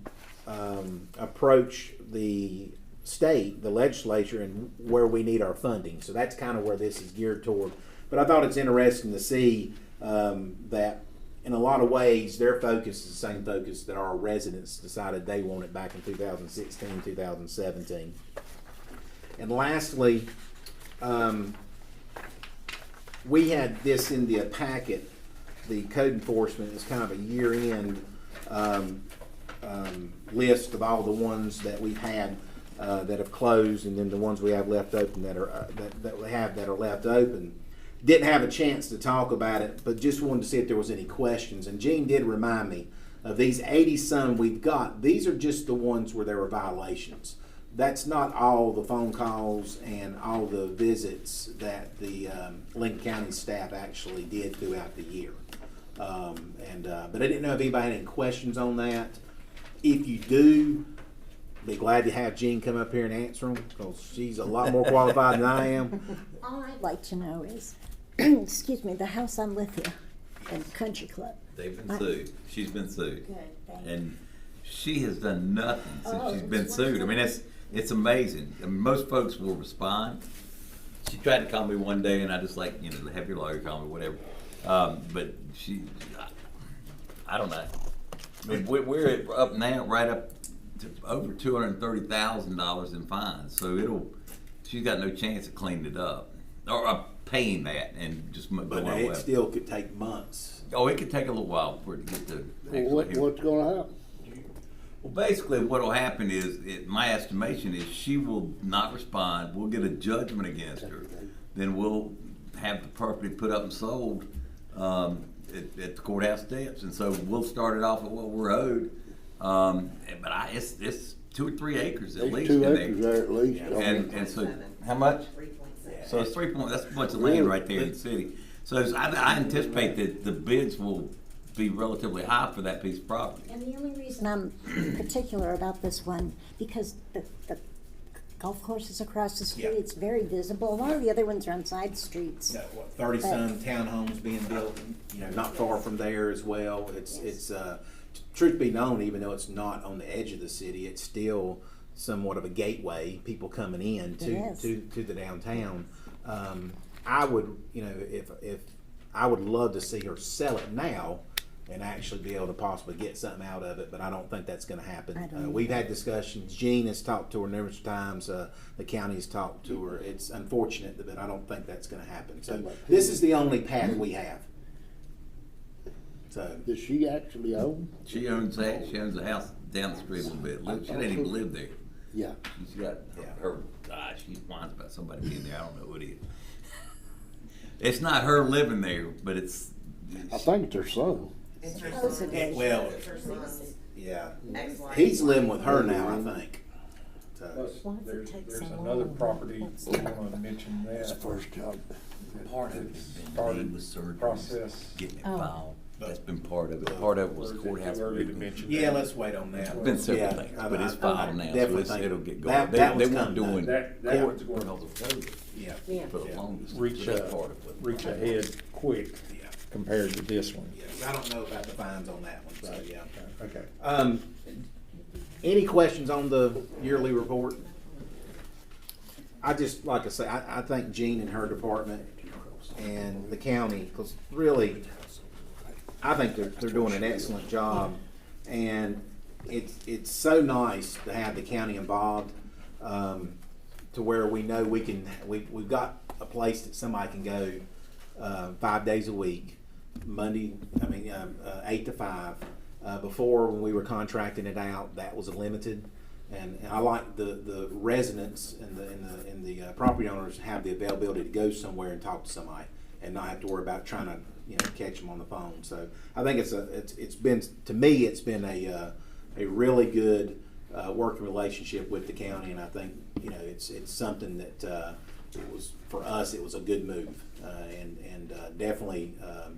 approach the state, the legislature, and where we need our funding. So that's kind of where this is geared toward. But I thought it's interesting to see that in a lot of ways their focus is the same focus that our residents decided they wanted back in 2016, 2017. And lastly, we had this in the packet. The code enforcement is kind of a year-end list of all the ones that we've had that have closed, and then the ones we have left open that are left open. Didn't have a chance to talk about it, but just wanted to see if there was any questions. And Gene did remind me of these 80 some we've got. These are just the ones where there were violations. That's not all the phone calls and all the visits that the Lincoln County staff actually did throughout the year. But I didn't know if anybody had any questions on that. If you do, be glad to have Jean come up here and answer them, because she's a lot more qualified than I am. All I'd like to know is, excuse me, the house on Lithia and Country Club. They've been sued. She's been sued. Good, thank you. And she has done nothing since Oh, she's been it's sued. I wonderful. mean, it's amazing. I mean, most folks will respond. She tried to call me one day, and I just like, have your lawyer call me, whatever. But I don't know. I mean, we're up now, right up to over $230,000 in fines. So she's got no chance of cleaning it up or paying that and just going away. But it still could take months. Oh, it could take a little while for it to get to. What's gonna happen? Well, basically, what will happen is, my estimation is, she will not respond. We'll get a judgment against her. Then we'll have the property put up and sold at the courthouse steps, and so we'll start it off at what we're owed. But it's 2 or 3 acres at There's least. 2 in acres there. there at least. And so how much? 3.7. So it's 3 point. That's a bunch of land right there in the city. So I anticipate that the bids will be relatively high for that piece of property. And the only reason I'm particular about this one, because the golf course is across the street, Yeah. it's very visible. A lot of the other ones are on side streets. 30-some townhomes being built, not far from there as well. It's truth be known, even though it's not on the edge of the city, it's still somewhat of a gateway. People coming in to the downtown. I would, if I would love to see her sell it now and actually be able to possibly get something out of it, but I don't think that's going to happen. We've had discussions. Gene has talked to her numerous times. The county has talked to her. It's unfortunate, but I don't think that's going to happen. So this is the only path we have. So Does she actually own? She owns that. She owns a house down the street a little bit. She doesn't even live there. Yeah. She's got her. She whines about somebody being there. I don't know who it is. It's not her living there, but it's. I think it's her son. well, yeah, he's living with her now, I think. So Plus, there's another property, I want to mention That's the that. first job. Part of it's been Started made with surgery. process. Getting it Oh. filed. That's been part of it. Part of it was Or is it courthouse. too early to movement. mention yeah, that? let's wait on that. It's been several Yeah, things, but it's filed now, so definitely think it'll get going. that They one's weren't coming, doing That court one's going because of COVID Yeah, Yeah. for the longest. Reach, That's part of it. reach ahead quick yeah, compared to this one. yeah. I don't know about the fines on that one, so yeah. Okay. Any questions on the yearly report? I just, like I say, I thank Jean and her department and the county, because really, I think they're doing an excellent job. And it's so nice to have the county involved, to where we know we've got a place that somebody can go 5 days a week, 8 to 5. Before, when we were contracting it out, that was limited, and I like the residents and the property owners have the availability to go somewhere and talk to somebody and not have to worry about trying to catch them on the phone. So I think it's been, to me, it's been a really good working relationship with the county, and I think, you know, it's something that it was, for us, it was a good move, and definitely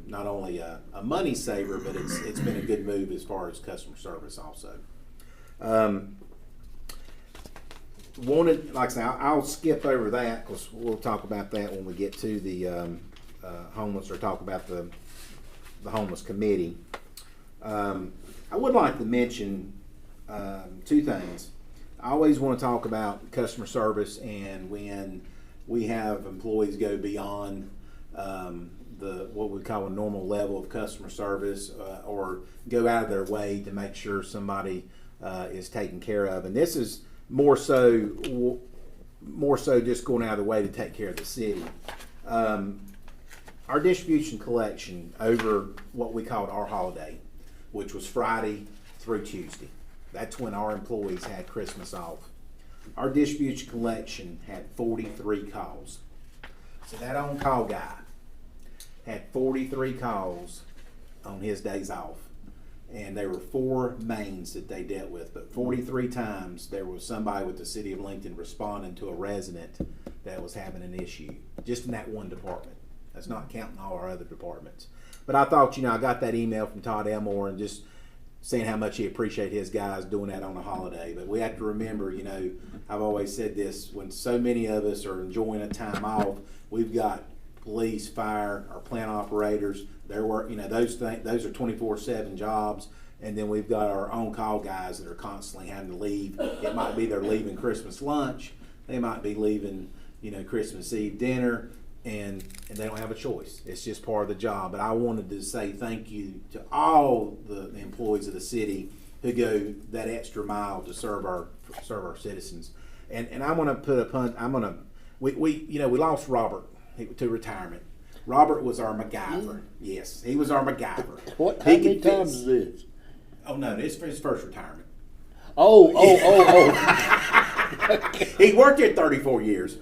not only a money saver, but it's been a good move as far as customer service also. Wanted, like I say, I'll skip over that because we'll talk about that when we get to the homeless, or talk about the homeless committee. I would like to mention two things. I always want to talk about customer service, and when we have employees go beyond what we call a normal level of customer service, or go out of their way to make sure somebody is taken care of. And this is more so just going out of the way to take care of the city. Our distribution collection over what we called our holiday, which was Friday through Tuesday. That's when our employees had Christmas off. Our distribution collection had 43 calls. So that on-call guy had 43 calls on his days off. And there were 4 mains that they dealt with, but 43 times there was somebody with the city of Lincoln responding to a resident that was having an issue, just in that one department. That's not counting all our other departments. But I thought, you know, I got that email from Todd Elmore and just saying how much he appreciated his guys doing that on a holiday. But we have to remember, you know, I've always said this, when so many of us are enjoying a time off, we've got police, fire, our plant operators, their work, you know, those are 24/7 jobs. And then we've got our on-call guys that are constantly having to leave. It might be they're leaving Christmas lunch, they might be leaving, you know, Christmas Eve dinner, and they don't have a choice. It's just part of the job. But I wanted to say thank you to all the employees of the city who go that extra mile to serve our citizens. And I'm going to put a punt. We lost Robert to retirement. Robert was our MacGyver. Yes, he was our MacGyver. How many times is this? Oh no, this is his first retirement. Oh. He worked here 34 years.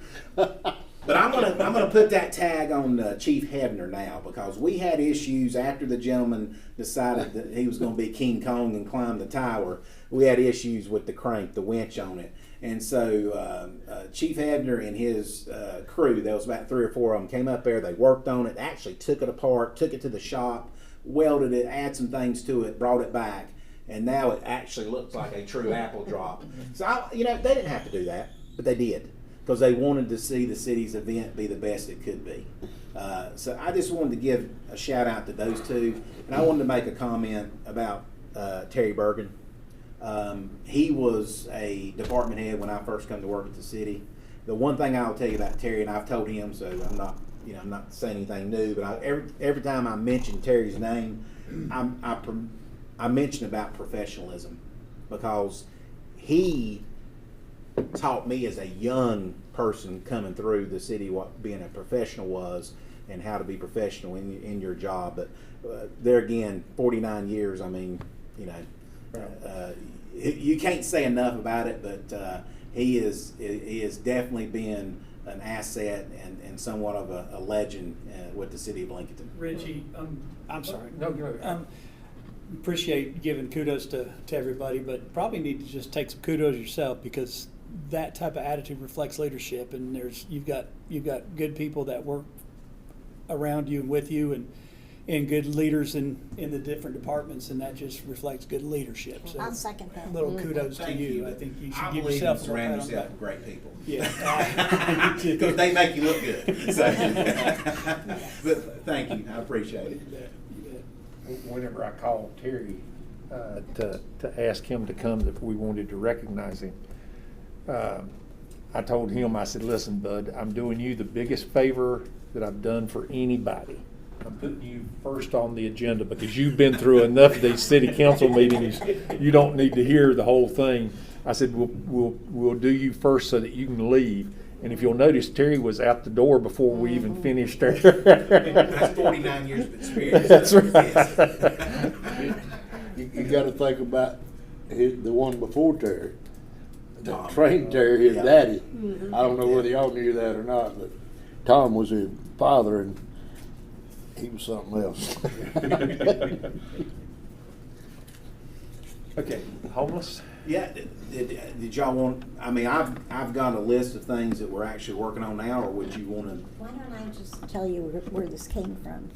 But I'm gonna put that tag on Chief Hebner now, because we had issues after the gentleman decided that he was going to be King Kong and climb the tower. We had issues with the crank, the winch on it, and so Chief Hebner and his crew, there was about 3 or 4 of them, came up there. They worked on it, actually took it apart, took it to the shop, welded it, added some things to it, brought it back, and now it actually looks like a true apple drop. So they didn't have to do that, but they did, because they wanted to see the city's event be the best it could be. So I just wanted to give a shout out to those two, and I wanted to make a comment about Terry Bergen. He was a department head when I first come to work at the city. The one thing I'll tell you about Terry, and I've told him, so I'm not saying anything new, but every time I mention Terry's name, I mention about professionalism, because he taught me as a young person coming through the city what being a professional was, and how to be professional in your job. But there again, 49 years, I mean, you can't say enough about it, but he is definitely been an asset and somewhat of a legend with the city of Lincolnton. Richie, I'm sorry. No, go ahead. Appreciate giving kudos to everybody, but probably need to just take some kudos yourself, because that type of attitude reflects leadership, and you've got good people that work around you and with you, and good leaders in the different departments, and that just reflects good leadership. So I'll second that. little kudos to you. I think you should give yourself a surround pat on the yourself back. with great people. Yeah. Because they make you look good. So. But thank you, I appreciate it. You bet. Whenever I called Terry to ask him to come, that we wanted to recognize him, I told him, I said, listen, bud, I'm doing you the biggest favor that I've done for anybody. I'm putting you first on the agenda, because you've been through enough of these city council meetings. You don't need to hear the whole thing. I said, we'll do you first so that you can leave. And if you'll notice, Terry was out the door before we even finished there. That's 49 years of experience. That's right. You got to think about the one before Terry. That trained Terry, his daddy. I don't know whether y'all knew that or not, but Tom was his father, and he was something else. Okay, homeless? Yeah, did y'all want, I mean, I've got a list of things that we're actually working on now, or would you want to? Why don't I just tell you where this came from?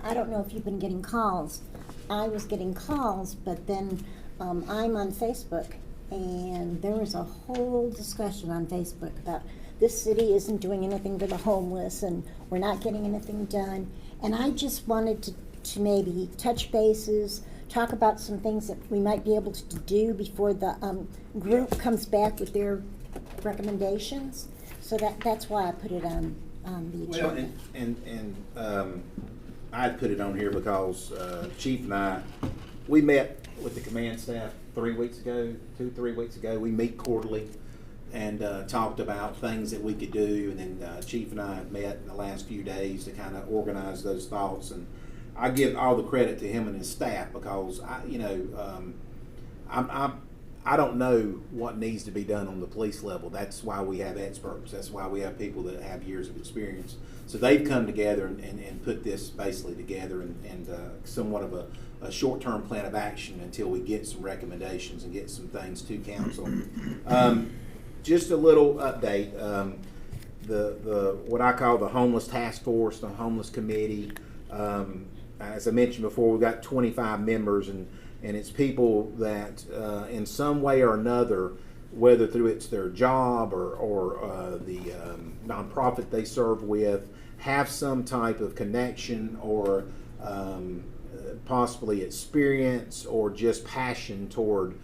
I don't know if you've been getting calls. I was getting calls, but then I'm on Facebook, and there was a whole discussion on Facebook about this city isn't doing anything for the homeless, and we're not getting anything done. And I just wanted to maybe touch bases, talk about some things that we might be able to do before the group comes back with their recommendations. So that's why I put it on the agenda. Well, I'd put it on here because Chief and I, we met with the command staff 3 weeks ago, 3 weeks ago. We meet quarterly and talked about things that we could do. And then Chief and I have met in the last few days to kind of organize those thoughts. And I give all the credit to him and his staff because I don't know what needs to be done on the police level. That's why we have experts. That's why we have people that have years of experience. So they've come together and put this basically together and somewhat of a short-term plan of action until we get some recommendations and get some things to council. Just a little update. The what I call the homeless task force, the homeless committee. As I mentioned before, we've got 25 members, and it's people that in some way or another, whether through it's their job or the nonprofit they serve with, have some type of connection or possibly experience or just passion toward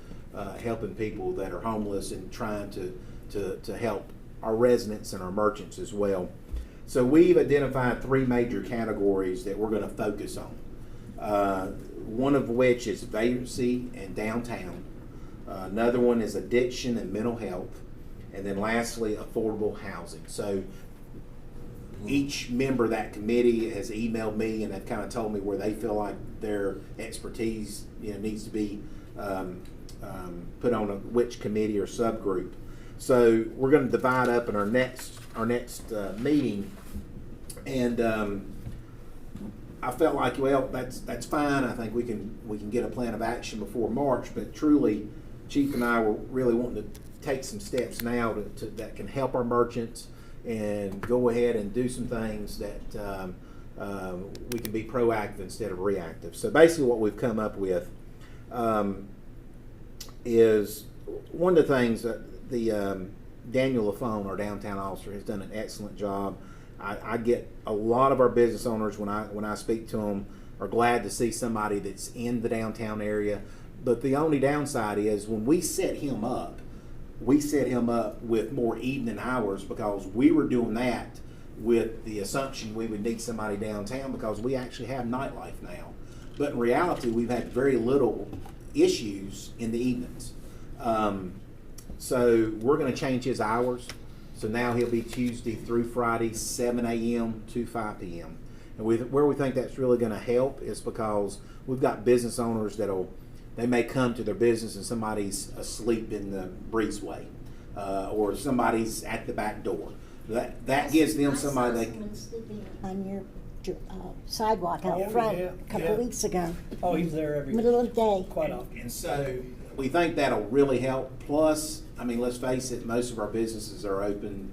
helping people that are homeless and trying to help our residents and our merchants as well. So we've identified 3 major categories that we're going to focus on. One of which is vagrancy and downtown. Another one is addiction and mental health. And then lastly, affordable housing. So each member of that committee has emailed me and have kind of told me where they feel like their expertise needs to be put on which committee or subgroup. So we're going to divide up in our next meeting, and I felt like, well, that's fine. I think we can get a plan of action before March. But truly, Chief and I were really wanting to take some steps now that can help our merchants and go ahead and do some things that we can be proactive instead of reactive. So basically, what we've come up with is one of the things that the Daniel Lafone, our downtown officer, has done an excellent job. I get a lot of our business owners when I speak to them are glad to see somebody that's in the downtown area. But the only downside is when we set him up with more evening hours because we were doing that with the assumption we would need somebody downtown because we actually have nightlife now. But in reality, we've had very little issues in the evenings. So we're going to change his hours. So now he'll be Tuesday through Friday, 7 a.m. to 5 p.m. And where we think that's really going to help is because we've got business owners they may come to their business and somebody's asleep in the breezeway or somebody's at the back door. That gives them somebody they can. Sleeping on your sidewalk out front a couple of weeks ago. Oh, he's there every middle of the day. quite often. And so we think that'll really help. Plus, I mean, let's face it, most of our businesses are open,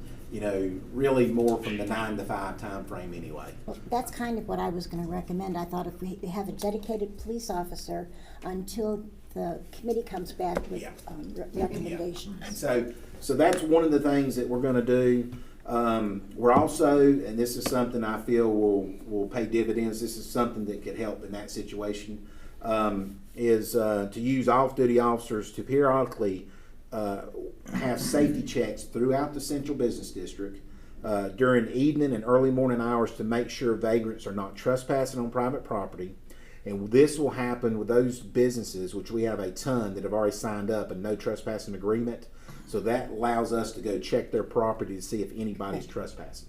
really more from the 9 to 5 time frame anyway. Well, that's kind of what I was going to recommend. I thought if we have a dedicated police officer until the committee comes back with recommendations. Yeah. So that's one of the things that we're going to do. We're also, and this is something I feel will pay dividends. This is something that could help in that situation. Is to use off-duty officers to periodically have safety checks throughout the central business district during evening and early morning hours to make sure vagrants are not trespassing on private property. And this will happen with those businesses, which we have a ton that have already signed up a no trespassing agreement. So that allows us to go check their property to see if anybody's trespassing.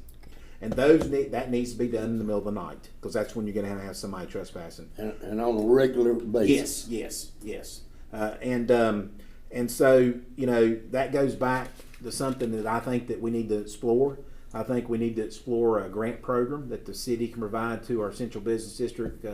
And that needs to be done in the middle of the night because that's when you're going to have somebody trespassing. And on a regular basis. Yes. And so, that goes back to something that I think that we need to explore. I think we need to explore a grant program that the city can provide to our central business district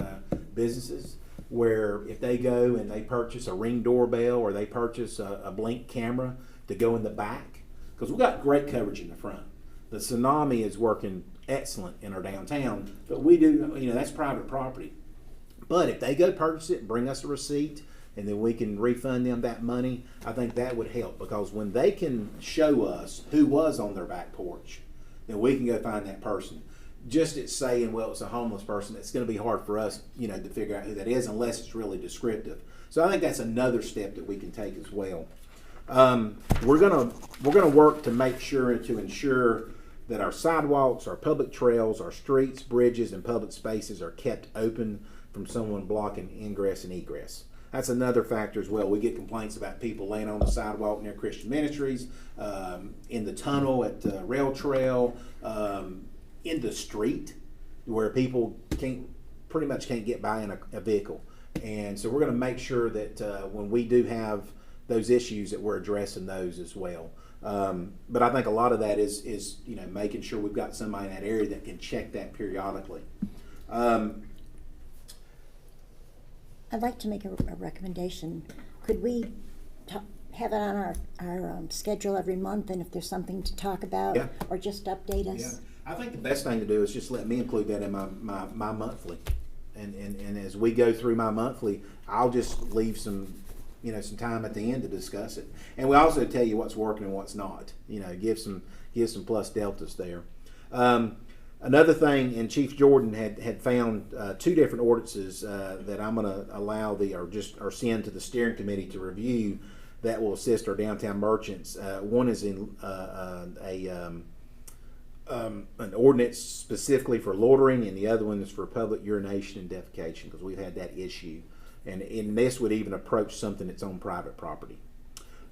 businesses where if they go and they purchase a Ring doorbell or they purchase a Blink camera to go in the back, because we've got great coverage in the front. The Tsunami is working excellent in our downtown, but we do, that's private property. But if they go purchase it and bring us a receipt, and then we can refund them that money, I think that would help, because when they can show us who was on their back porch, then we can go find that person. Just at saying, well, it's a homeless person, it's going to be hard for us, to figure out who that is unless it's really descriptive. So I think that's another step that we can take as well. We're gonna work to make sure to ensure that our sidewalks, our public trails, our streets, bridges, and public spaces are kept open from someone blocking ingress and egress. That's another factor as well. We get complaints about people laying on the sidewalk near Christian Ministries, in the tunnel at Rail Trail, in the street where people pretty much can't get by in a vehicle. And so we're going to make sure that when we do have those issues that we're addressing those as well. But I think a lot of that is making sure we've got somebody in that area that can check that periodically. I'd like to make a recommendation. Could we have it on our schedule every month, and if there's something to talk about, Yeah. or just update us? Yeah, I think the best thing to do is just let me include that in my monthly, and as we go through my monthly, I'll just leave some time at the end to discuss it, and we also tell you what's working and what's not. Give some plus deltas there. Another thing, and Chief Jordan had found two different ordinances that I'm going to allow or send to the steering committee to review that will assist our downtown merchants. One is in an ordinance specifically for loitering, and the other one is for public urination and defecation, because we've had that issue. And this would even approach something that's on private property.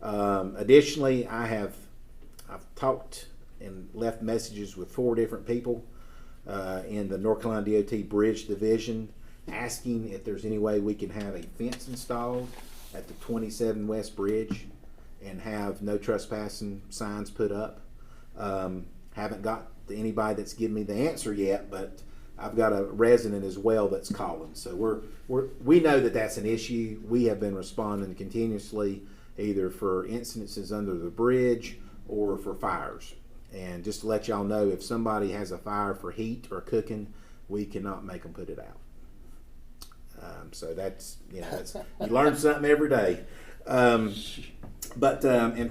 Additionally, I've talked and left messages with 4 different people in the North Carolina DOT Bridge Division, asking if there's any way we can have a fence installed at the 27 West Bridge and have no trespassing signs put up. Haven't got to anybody that's given me the answer yet, but I've got a resident as well that's calling. So we know that that's an issue. We have been responding continuously, either for incidences under the bridge or for fires. And just to let y'all know, if somebody has a fire for heat or cooking, we cannot make them put it out. So that's you learn something every day. And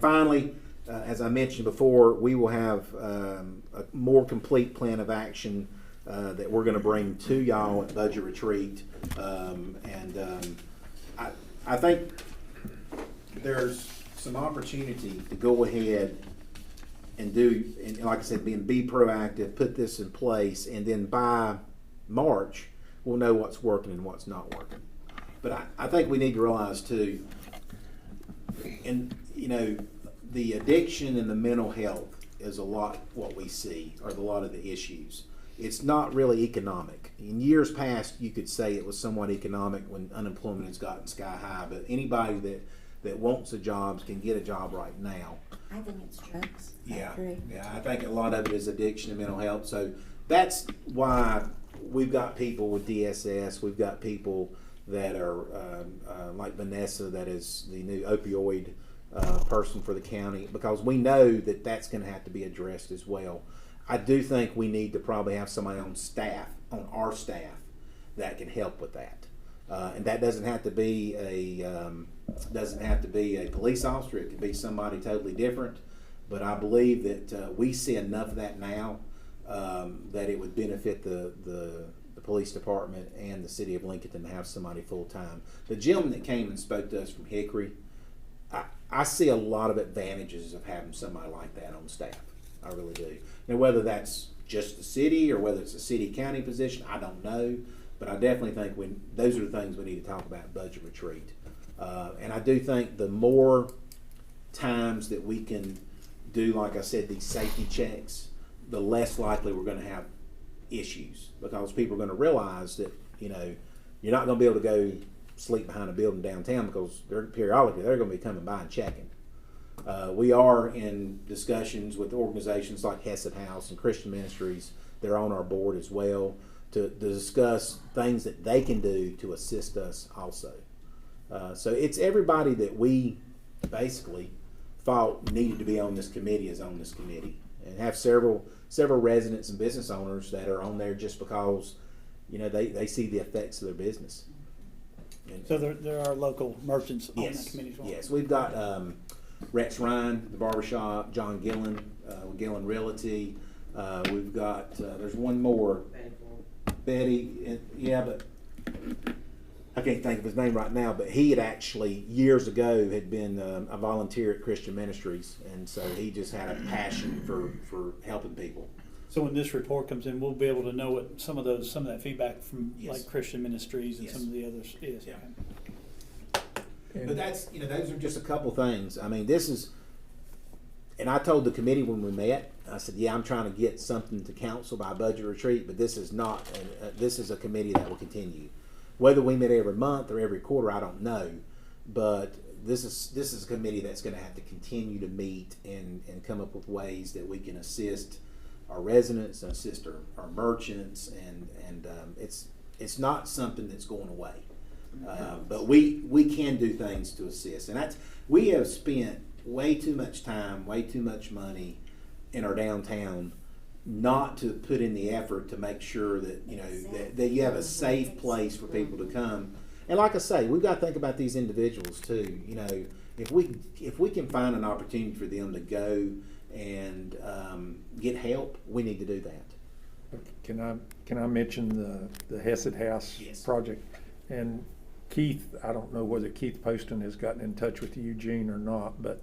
finally, as I mentioned before, we will have a more complete plan of action that we're going to bring to y'all at Budget Retreat. I think there's some opportunity to go ahead and like I said, be proactive, put this in place, and then by March, we'll know what's working and what's not working. But I think we need to realize too, the addiction and the mental health is a lot what we see, or a lot of the issues. It's not really economic. In years past, you could say it was somewhat economic when unemployment has gotten sky high, but anybody that wants a job can get a job right now. I think it's drugs. Yeah, I agree. yeah. I think a lot of it is addiction and mental health. So that's why we've got people with DSS. We've got people that are like Vanessa, that is the new opioid person for the county, because we know that that's going to have to be addressed as well. I do think we need to probably have somebody on our staff, that can help with that. And that doesn't have to be a police officer. It could be somebody totally different. But I believe that we see enough of that now that it would benefit the police department and the city of Lincolnton to have somebody full time. The gentleman that came and spoke to us from Hickory, I see a lot of advantages of having somebody like that on staff. I really do. Now, whether that's just the city or whether it's a city-county position, I don't know. But I definitely think those are the things we need to talk about at Budget Retreat. And I do think the more times that we can do, like I said, these safety checks, the less likely we're going to have issues, because people are going to realize that you're not going to be able to go sleep behind a building downtown, because periodically they're going to be coming by and checking. We are in discussions with organizations like Hesed House and Christian Ministries. They're on our board as well. to discuss things that they can do to assist us also. So it's everybody that we basically thought needed to be on this committee is on this committee, and have several residents and business owners that are on there just because, you know, they see the effects of their business. And So there are local merchants on yes, that committee as well? yes, we've got Rex Ryan, the barbershop, John Gillen, Gillen Realty. We've got there's one more, Betty. Yeah, but I can't think of his name right now. But he had actually years ago had been a volunteer at Christian Ministries, and so he just had a passion for helping people. So when this report comes in, we'll be able to know what some of that feedback from Yes. like Christian Ministries and Yes. some of the others is. Yeah. Okay. But that's, you know, those are just a couple things. I mean, this is, and I told the committee when we met, I said, yeah, I'm trying to get something to council by budget retreat, but this is not, this is a committee that will continue. Whether we meet every month or every quarter, I don't know, but this is a committee that's going to have to continue to meet and come up with ways that we can assist our residents, assist our merchants, and it's not something that's going away. But we can do things to assist, and we have spent way too much time, way too much money in our downtown not to put in the effort to make sure that, you know, that you have a safe place for people to come. And like I say, we've got to think about these individuals too. You know, if we can find an opportunity for them to go and get help, we need to do that. Can I mention the Hesed House Yes. project? And Keith, I don't know whether Keith Poston has gotten in touch with Eugene or not, but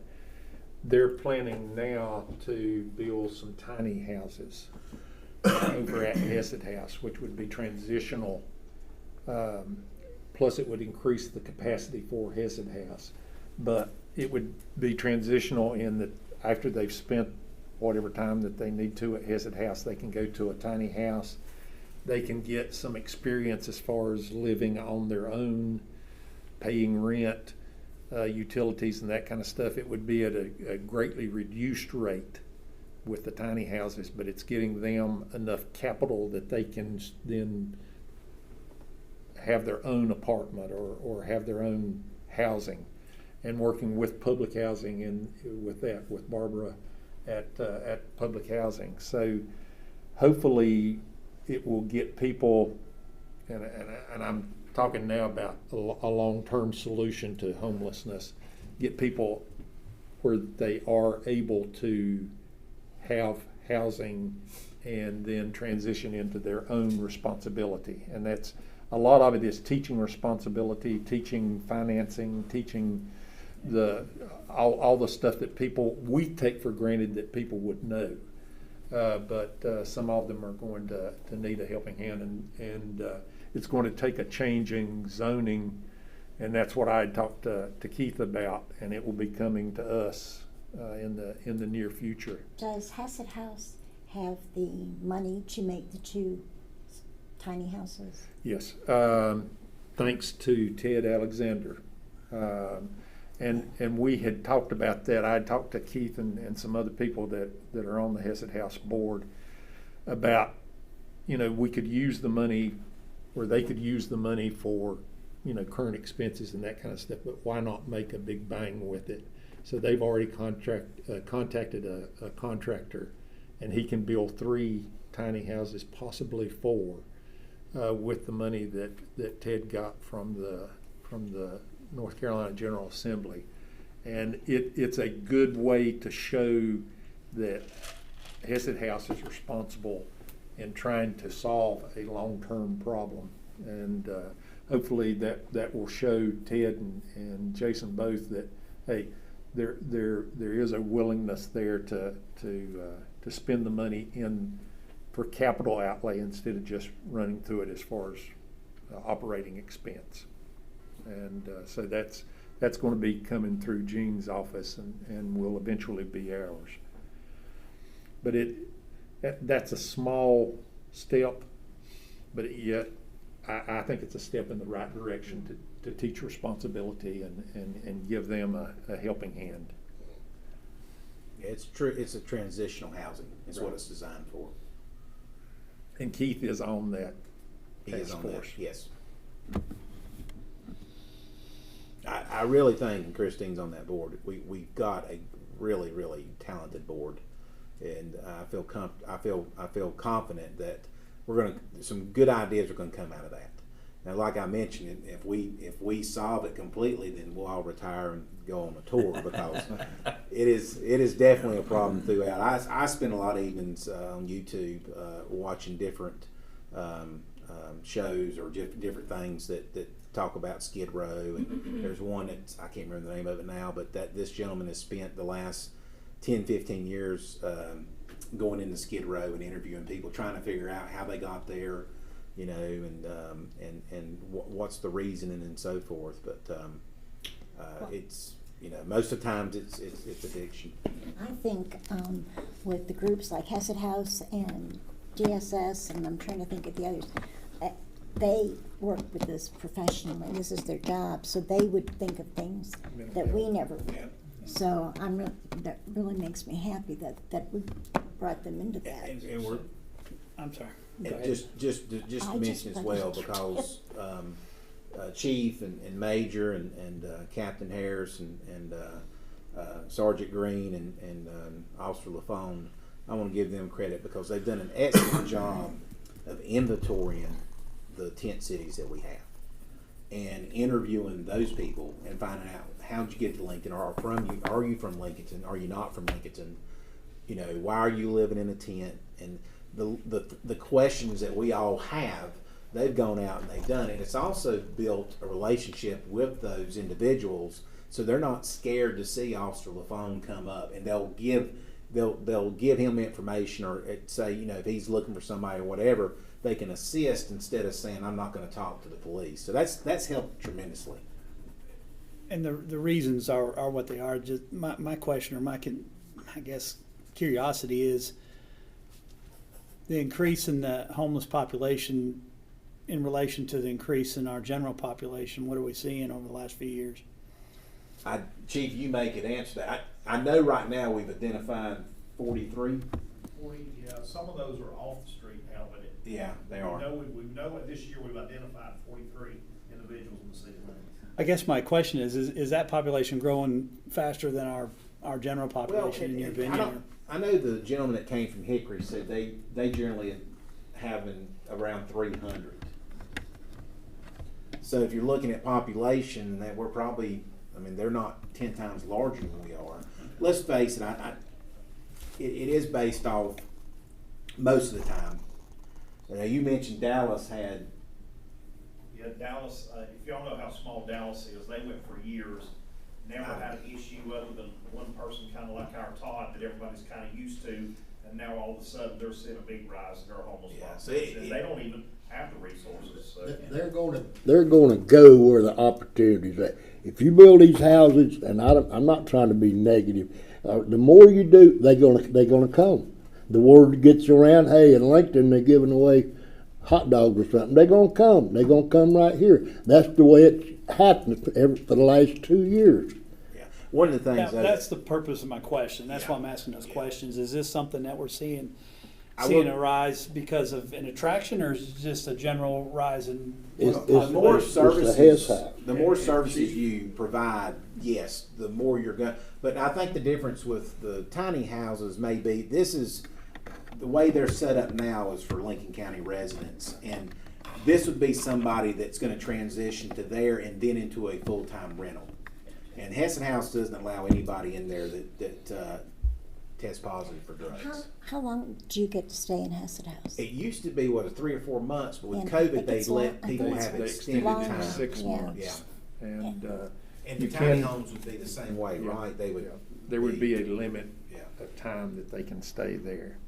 they're planning now to build some tiny houses over at Hesed House, which would be transitional. Plus it would increase the capacity for Hesed House. But it would be transitional in that after they've spent whatever time that they need to at Hesed House, they can go to a tiny house. They can get some experience as far as living on their own, paying rent, utilities and that kind of stuff. It would be at a greatly reduced rate with the tiny houses, but it's getting them enough capital that they can then have their own apartment or have their own housing, and working with public housing and with Barbara at public housing. So hopefully it will get people, and I'm talking now about a long-term solution to homelessness, get people where they are able to have housing and then transition into their own responsibility. And that's, a lot of it is teaching responsibility, teaching financing, teaching all the stuff that we take for granted that people would know. But some of them are going to need a helping hand, and it's going to take a changing zoning, and that's what I talked to Keith about, and it will be coming to us in the near future. Does Hesed House have the money to make the 2 tiny houses? Yes, thanks to Ted Alexander. And we had talked about that. I had talked to Keith and some other people that are on the Hesed House board about, you know, we could use the money, or they could use the money for, you know, current expenses and that kind of stuff, but why not make a big bang with it? So they've already contacted a contractor, and he can build 3 tiny houses, possibly 4, with the money that Ted got from the North Carolina General Assembly. And it's a good way to show that Hesed House is responsible in trying to solve a long-term problem. And hopefully that will show Ted and Jason both that, hey, there is a willingness there to spend the money for capital outlay instead of just running through it as far as operating expense. And so that's going to be coming through Gene's office and will eventually be ours. But that's a small step, but yet I think it's a step in the right direction to teach responsibility and give them a helping hand. Yeah, it's true. It's a transitional housing. Is what it's designed for. And Keith is on He is task on that, force. yes. I really think, and Christine's on that board, we've got a really, really talented board, and I feel confident that some good ideas are gonna come out of that. Now, like I mentioned, if we solve it completely, then we'll all retire and go on a tour, because it is definitely a problem throughout. I spend a lot of evenings on YouTube watching different shows or different things that talk about Skid Row, and there's one that I can't remember the name of it now, but this gentleman has spent the last 10-15 years going into Skid Row and interviewing people, trying to figure out how they got there, you know, and what's the reasoning and so forth. But it's, you know, most of the times it's addiction. I think with the groups like Hesed House and DSS, and I'm trying to think of the others, they work with this professionally. This is their job, so they would think of things that we never would. So that really makes me happy that we brought them into that. And we're, I'm sorry. and just to mention as well, because Chief and Major and Captain Harris and Sergeant Green and Officer LaFone, I want to give them credit, because they've done an excellent job of inventorying the tent cities that we have and interviewing those people and finding out, how'd you get to Lincoln? Are you from Lincolnton? Are you not from Lincolnton? You know, why are you living in a tent? And the questions that we all have, they've gone out and they've done it. It's also built a relationship with those individuals, so they're not scared to see Officer LaFone come up, and they'll give him information, or say, you know, if he's looking for somebody or whatever, they can assist instead of saying, I'm not going to talk to the police. So that's helped tremendously. And the reasons are what they are. Just my question, or I guess curiosity, is the increase in the homeless population in relation to the increase in our general population. What are we seeing over the last few years? Chief, you may could answer that. I know right now we've identified 43. 40, yeah, some of those are off the street now, but Yeah, they are. we know this year we've identified 43 individuals in the city limits. I guess my question is that population growing faster than our general Well, population, in your opinion? I know the gentleman that came from Hickory said they generally have around 300. So if you're looking at population, that we're probably, I mean, they're not 10 times larger than we are. Let's face it, it is based off most of the time. Now, you mentioned Dallas had. Yeah, Dallas, if y'all know how small Dallas is, they went for years, never had an issue other than one person kind of like our Todd that everybody's kind of used to, and now all of a sudden they're seeing a big rise in their homeless population. And they don't even have the resources. So. They're gonna go where the opportunities at. If you build these houses, and I'm not trying to be negative, the more you do, they're gonna come. The word gets around, hey, in Lincoln they're giving away hot dogs or something. They're gonna come. They're gonna come right here. That's the way it's happened for the last 2 years. Yeah, one of the things that's the purpose of my question. That's why I'm asking those questions. Is this something that we're seeing a rise because of an attraction, or is it just a general rise in the more services you provide, yes, the more you're going. But I think the difference with the tiny houses may be the way they're set up now is for Lincoln County residents, and this would be somebody that's going to transition to there and then into a full-time rental. And Hesed House doesn't allow anybody in there that tests positive for drugs. How long do you get to stay in Hesed House? It used to be 3 or 4 months, but with And COVID they it's let long- people I think have it's extended longer. time. 6 Yeah. months. Yeah. And And you the tiny can- homes would be the same way, Yeah. right? They would. there would be a limit Yeah. of time that they can stay there.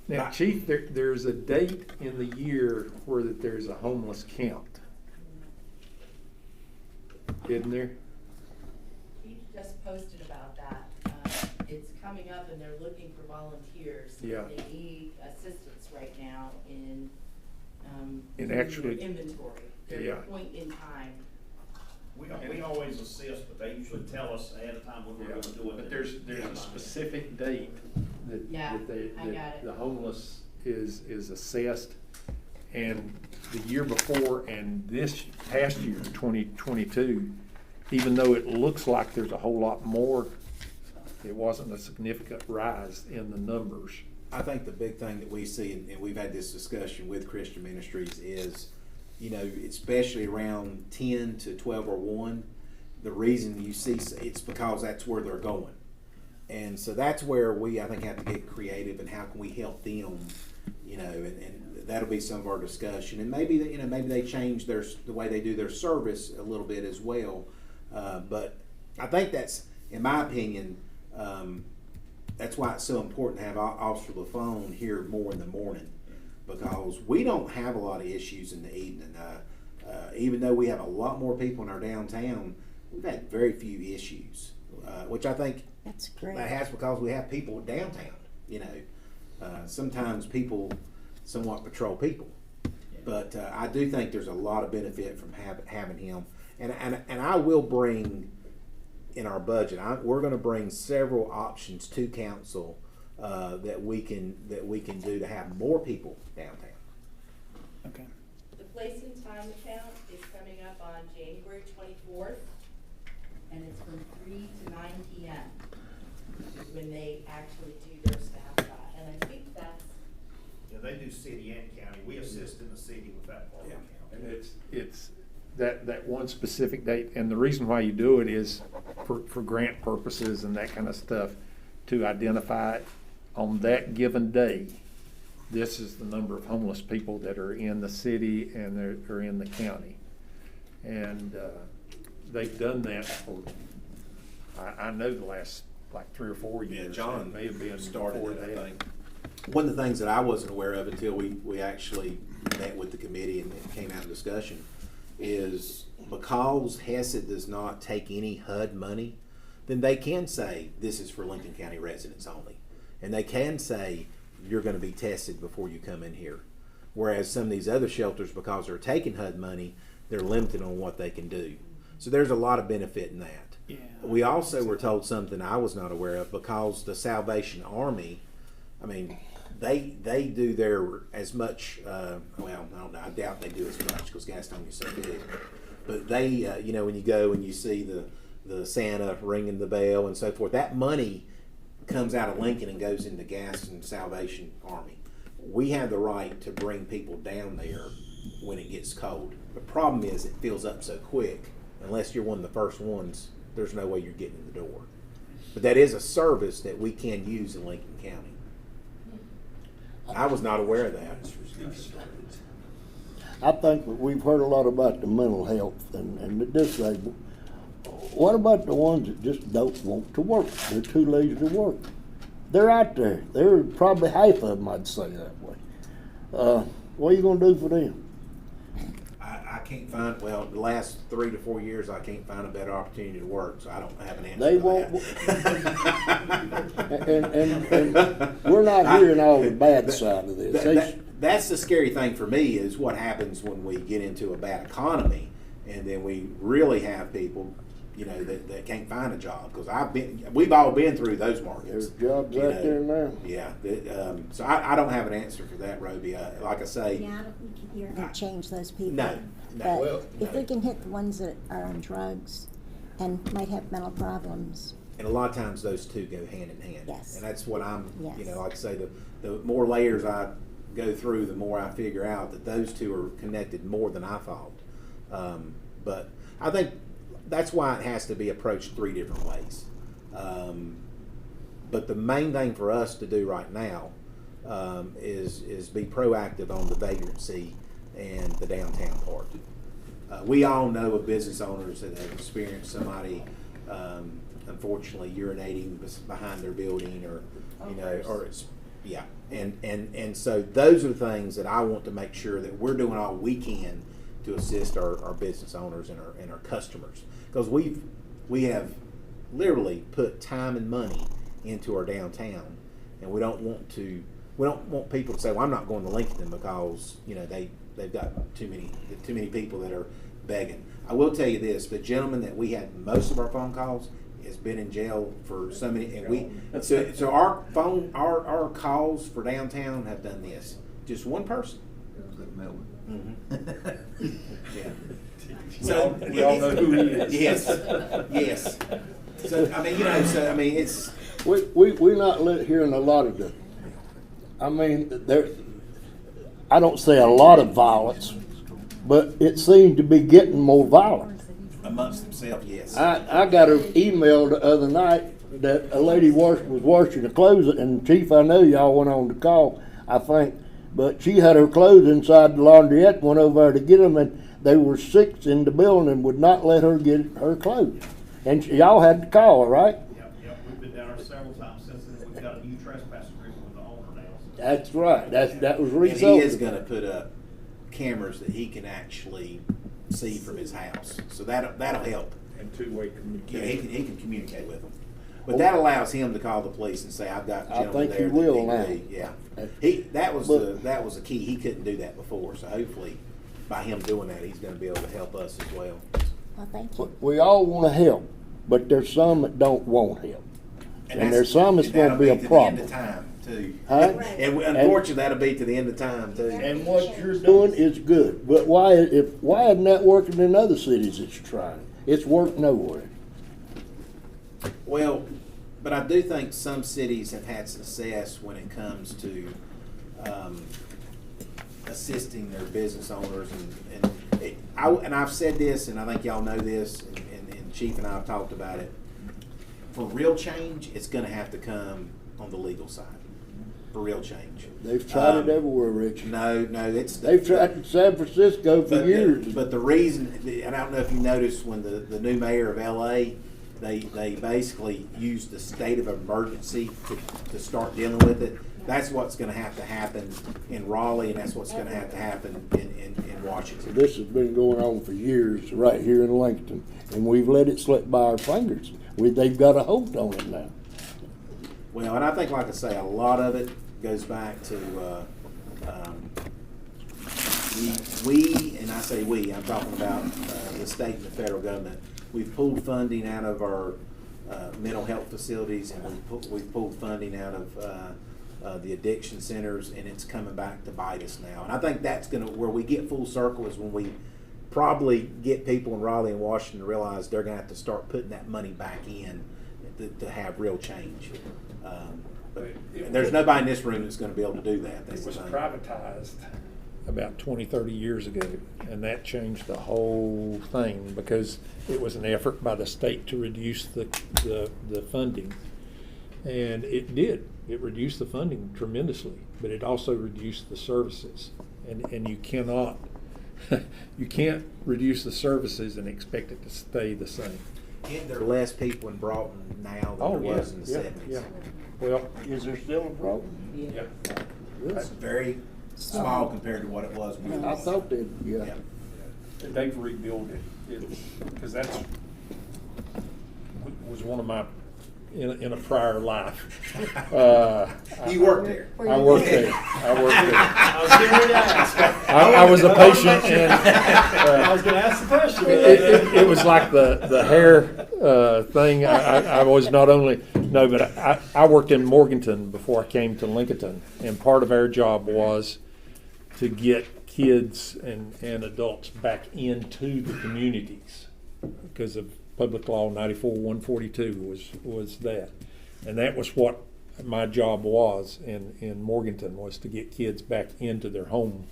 Now, Right. Chief, there's a date in the year where that there's a homeless count, isn't there? He just posted about that. It's coming up and they're looking for volunteers. Yeah. They need assistance right now in In doing actually- their inventory. They're Yeah. at a point in time. We always assist, but they usually tell us ahead of time when we're going to do it. But there's a specific date that, Yeah, that I got it. the homeless is assessed, And the year before and this past year, 2022, even though it looks like there's a whole lot more, it wasn't a significant rise in the numbers. I think the big thing that we see, and we've had this discussion with Christian Ministries, is, you know, especially around 10 to 12 or 1, the reason you see, it's because that's where they're going. And so that's where we, I think, have to get creative and how can we help them, you know, and that'll be some of our discussion. And maybe, you know, maybe they change the way they do their service a little bit as well. But I think that's, in my opinion, that's why it's so important to have Officer LaFone here more in the morning, because we don't have a lot of issues in the evening. Even though we have a lot more people in our downtown, we've had very few issues, which I think That's great. that has because we have people downtown. You know, sometimes people somewhat patrol people, but I do think there's a lot of benefit from having him. And I will bring in our budget. We're going to bring several options to council that we can do to have more people downtown. Okay. The place and time account is coming up on January 24th, and it's from 3 to 9 p.m. is when they actually do their staff shot. And I think that's... Yeah, they do city and county. We assist in the city with that part of the county. And it's that one specific date, and the reason why you do it is for grant purposes and that kind of stuff, to identify on that given day, this is the number of homeless people that are in the city and they're in the county. And they've done that for, I know, the last like 3 or 4 years. Yeah, John may have been started before it, that. I think. One of the things that I wasn't aware of until we actually met with the committee and it came out in discussion is because HESED does not take any HUD money, then they can say this is for Lincoln County residents only. And they can say you're going to be tested before you come in here. Whereas some of these other shelters, because they're taking HUD money, they're limited on what they can do. So there's a lot of benefit in that. Yeah. We also were told something I was not aware of, because the Salvation Army, I mean, they do their as much, well, I don't know, I doubt they do as much because Gastonia is so big. But they, you know, when you go and you see the Santa ringing the bell and so forth, that money comes out of Lincoln and goes into Gaston Salvation Army. We have the right to bring people down there when it gets cold. The problem is it fills up so quick, unless you're one of the first ones, there's no way you're getting in the door. But that is a service that we can use in Lincoln County. I was not aware of that. I think that we've heard a lot about the mental health and the disabled. What about the ones that just don't want to work? They're too lazy to work. They're out there. They're probably half of them, I'd say that way. What are you going to do for them? I can't find, well, the last 3 to 4 years, I can't find a better opportunity to work, so I don't have an answer They for won't. that. and we're not hearing all the bad side of this. That's the scary thing for me, is what happens when we get into a bad economy and then we really have people, you know, that can't find a job, because we've all been through those markets. There's jobs out there now. Yeah, so I don't have an answer for that, Roby. Like I say, Yeah, I don't think you're going to change those people. No. But Well, if no. we can hit the ones that are on drugs and might have mental problems. and a lot of times those two go hand in hand. Yes. And that's what I'm, Yes. you know, like I say, the more layers I go through, the more I figure out that those two are connected more than I thought. But I think that's why it has to be approached 3 different ways. But the main thing for us to do right now is be proactive on the vagrancy and the downtown part. We all know of business owners that have experienced somebody unfortunately urinating behind their building, or you know, or it's and so those are the things that I want to make sure that we're doing all we can to assist our business owners and our customers, because we have literally put time and money into our downtown, and we don't want people to say, well, I'm not going to Lincolnton because, you know, they've got too many people that are begging. I will tell you this: the gentleman that we had most of our phone calls has been in jail for so many, and so our calls for downtown have done this. Just one person Melvin. Yeah. We all know who he is. Yes. So, I mean, it's, We're not hearing a lot of the, I mean, I don't say a lot of violence, but it seems to be getting more violent. amongst themselves, yes. I got an email the other night that a lady was washing the clothes, and Chief, I know y'all went on the call, I think, but she had her clothes inside the laundrette, went over there to get them, and there were 6 in the building and would not let her get her clothes. And y'all had to call her, right? Yep, we've been down there several times since then. We've got a new trespass agreement with the owner now. That's right, that was And resulted. he is gonna put up cameras that he can actually see from his house, so that'll help. And two-way Yeah, communication. he can communicate with them. But that allows him to call the police and say, I've got a I gentleman think there. he will that now. Yeah. That was the key. He couldn't do that before, so hopefully by him doing that, he's gonna be able to help us as well. Well, thank you. We all wanna help, but there's some that don't want help. And there's some that's gonna be a problem. And that'll be to the end of time, too. Huh? And unfortunately, that'll be to the end of time, too. And what you're doing is good, but why isn't that working in other cities that you're trying? It's worked nowhere. Well, but I do think some cities have had success when it comes to assisting their business owners, and I've said this, and I think y'all know this, and Chief and I have talked about it. For real change, it's going to have to come on the legal side. For real change, They've tried it everywhere, Rich. No, it's They've tried it in San Francisco for years. But the reason, and I don't know if you noticed when the new mayor of LA, they basically used the state of emergency to start dealing with it. That's what's going to have to happen in Raleigh, and that's what's going to have to happen in Washington. This has been going on for years right here in Lincolnton, and we've let it slip by our fingers. They've got a hold on it now. Well, and I think, like I say, a lot of it goes back to we, and I say we, I'm talking about the state and the federal government. We've pulled funding out of our mental health facilities, and we've pulled funding out of the addiction centers, and it's coming back to bite us now. And I think that's where we get full circle is when we probably get people in Raleigh and Washington to realize they're going to have to start putting that money back in to have real change. But there's nobody in this room that's going to be able to do that. It was privatized about 20, 30 years ago, and that changed the whole thing because it was an effort by the state to reduce the funding. And it did. It reduced the funding tremendously, but it also reduced the services. And you cannot, you can't reduce the services and expect it to stay the same. And there are less people in Broughton now than there was in the 70s. Yeah. Well, Is there still a problem? yeah. That's very small compared to what it was. When I thought that, yeah. They've rebuilt it, because that's was one of my in a prior life. You worked there. I worked there. I was getting ready to ask. I was a patient, and I was going to ask the question. it was like the hair thing. I was not only but I worked in Morganton before I came to Lincolnton, and part of our job was to get kids and adults back into the communities because of Public Law 94-142 was that, and that was what my job was in Morganton, was to get kids back into their home,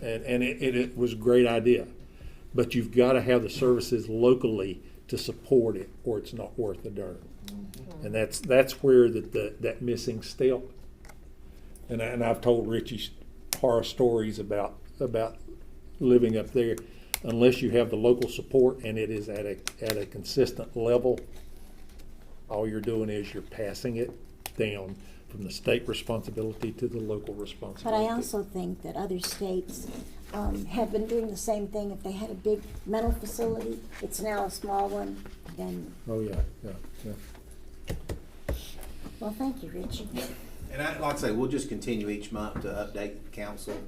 and it was a great idea, but you've got to have the services locally to support it, or it's not worth the darn. And that's where that missing step. And I've told Richie horror stories about living up there. Unless you have the local support and it is at a consistent level, all you're doing is you're passing it down from the state responsibility to the local responsibility. But I also think that other states have been doing the same thing. If they had a big mental facility, it's now a small one. Then. Oh yeah. Well, thank you, Richie. And like I say, we'll just continue each month to update the council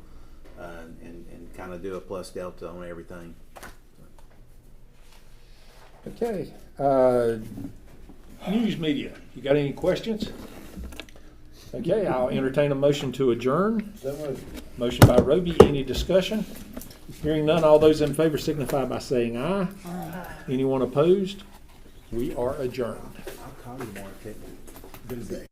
and kind of do a plus delta on everything. Okay. News media. You got any questions? Okay, I'll entertain a motion to adjourn. So much. Motion by Roby, any discussion? Hearing none, all those in favor signify by saying aye. Aye. Anyone opposed? We are adjourned. I'll call you more,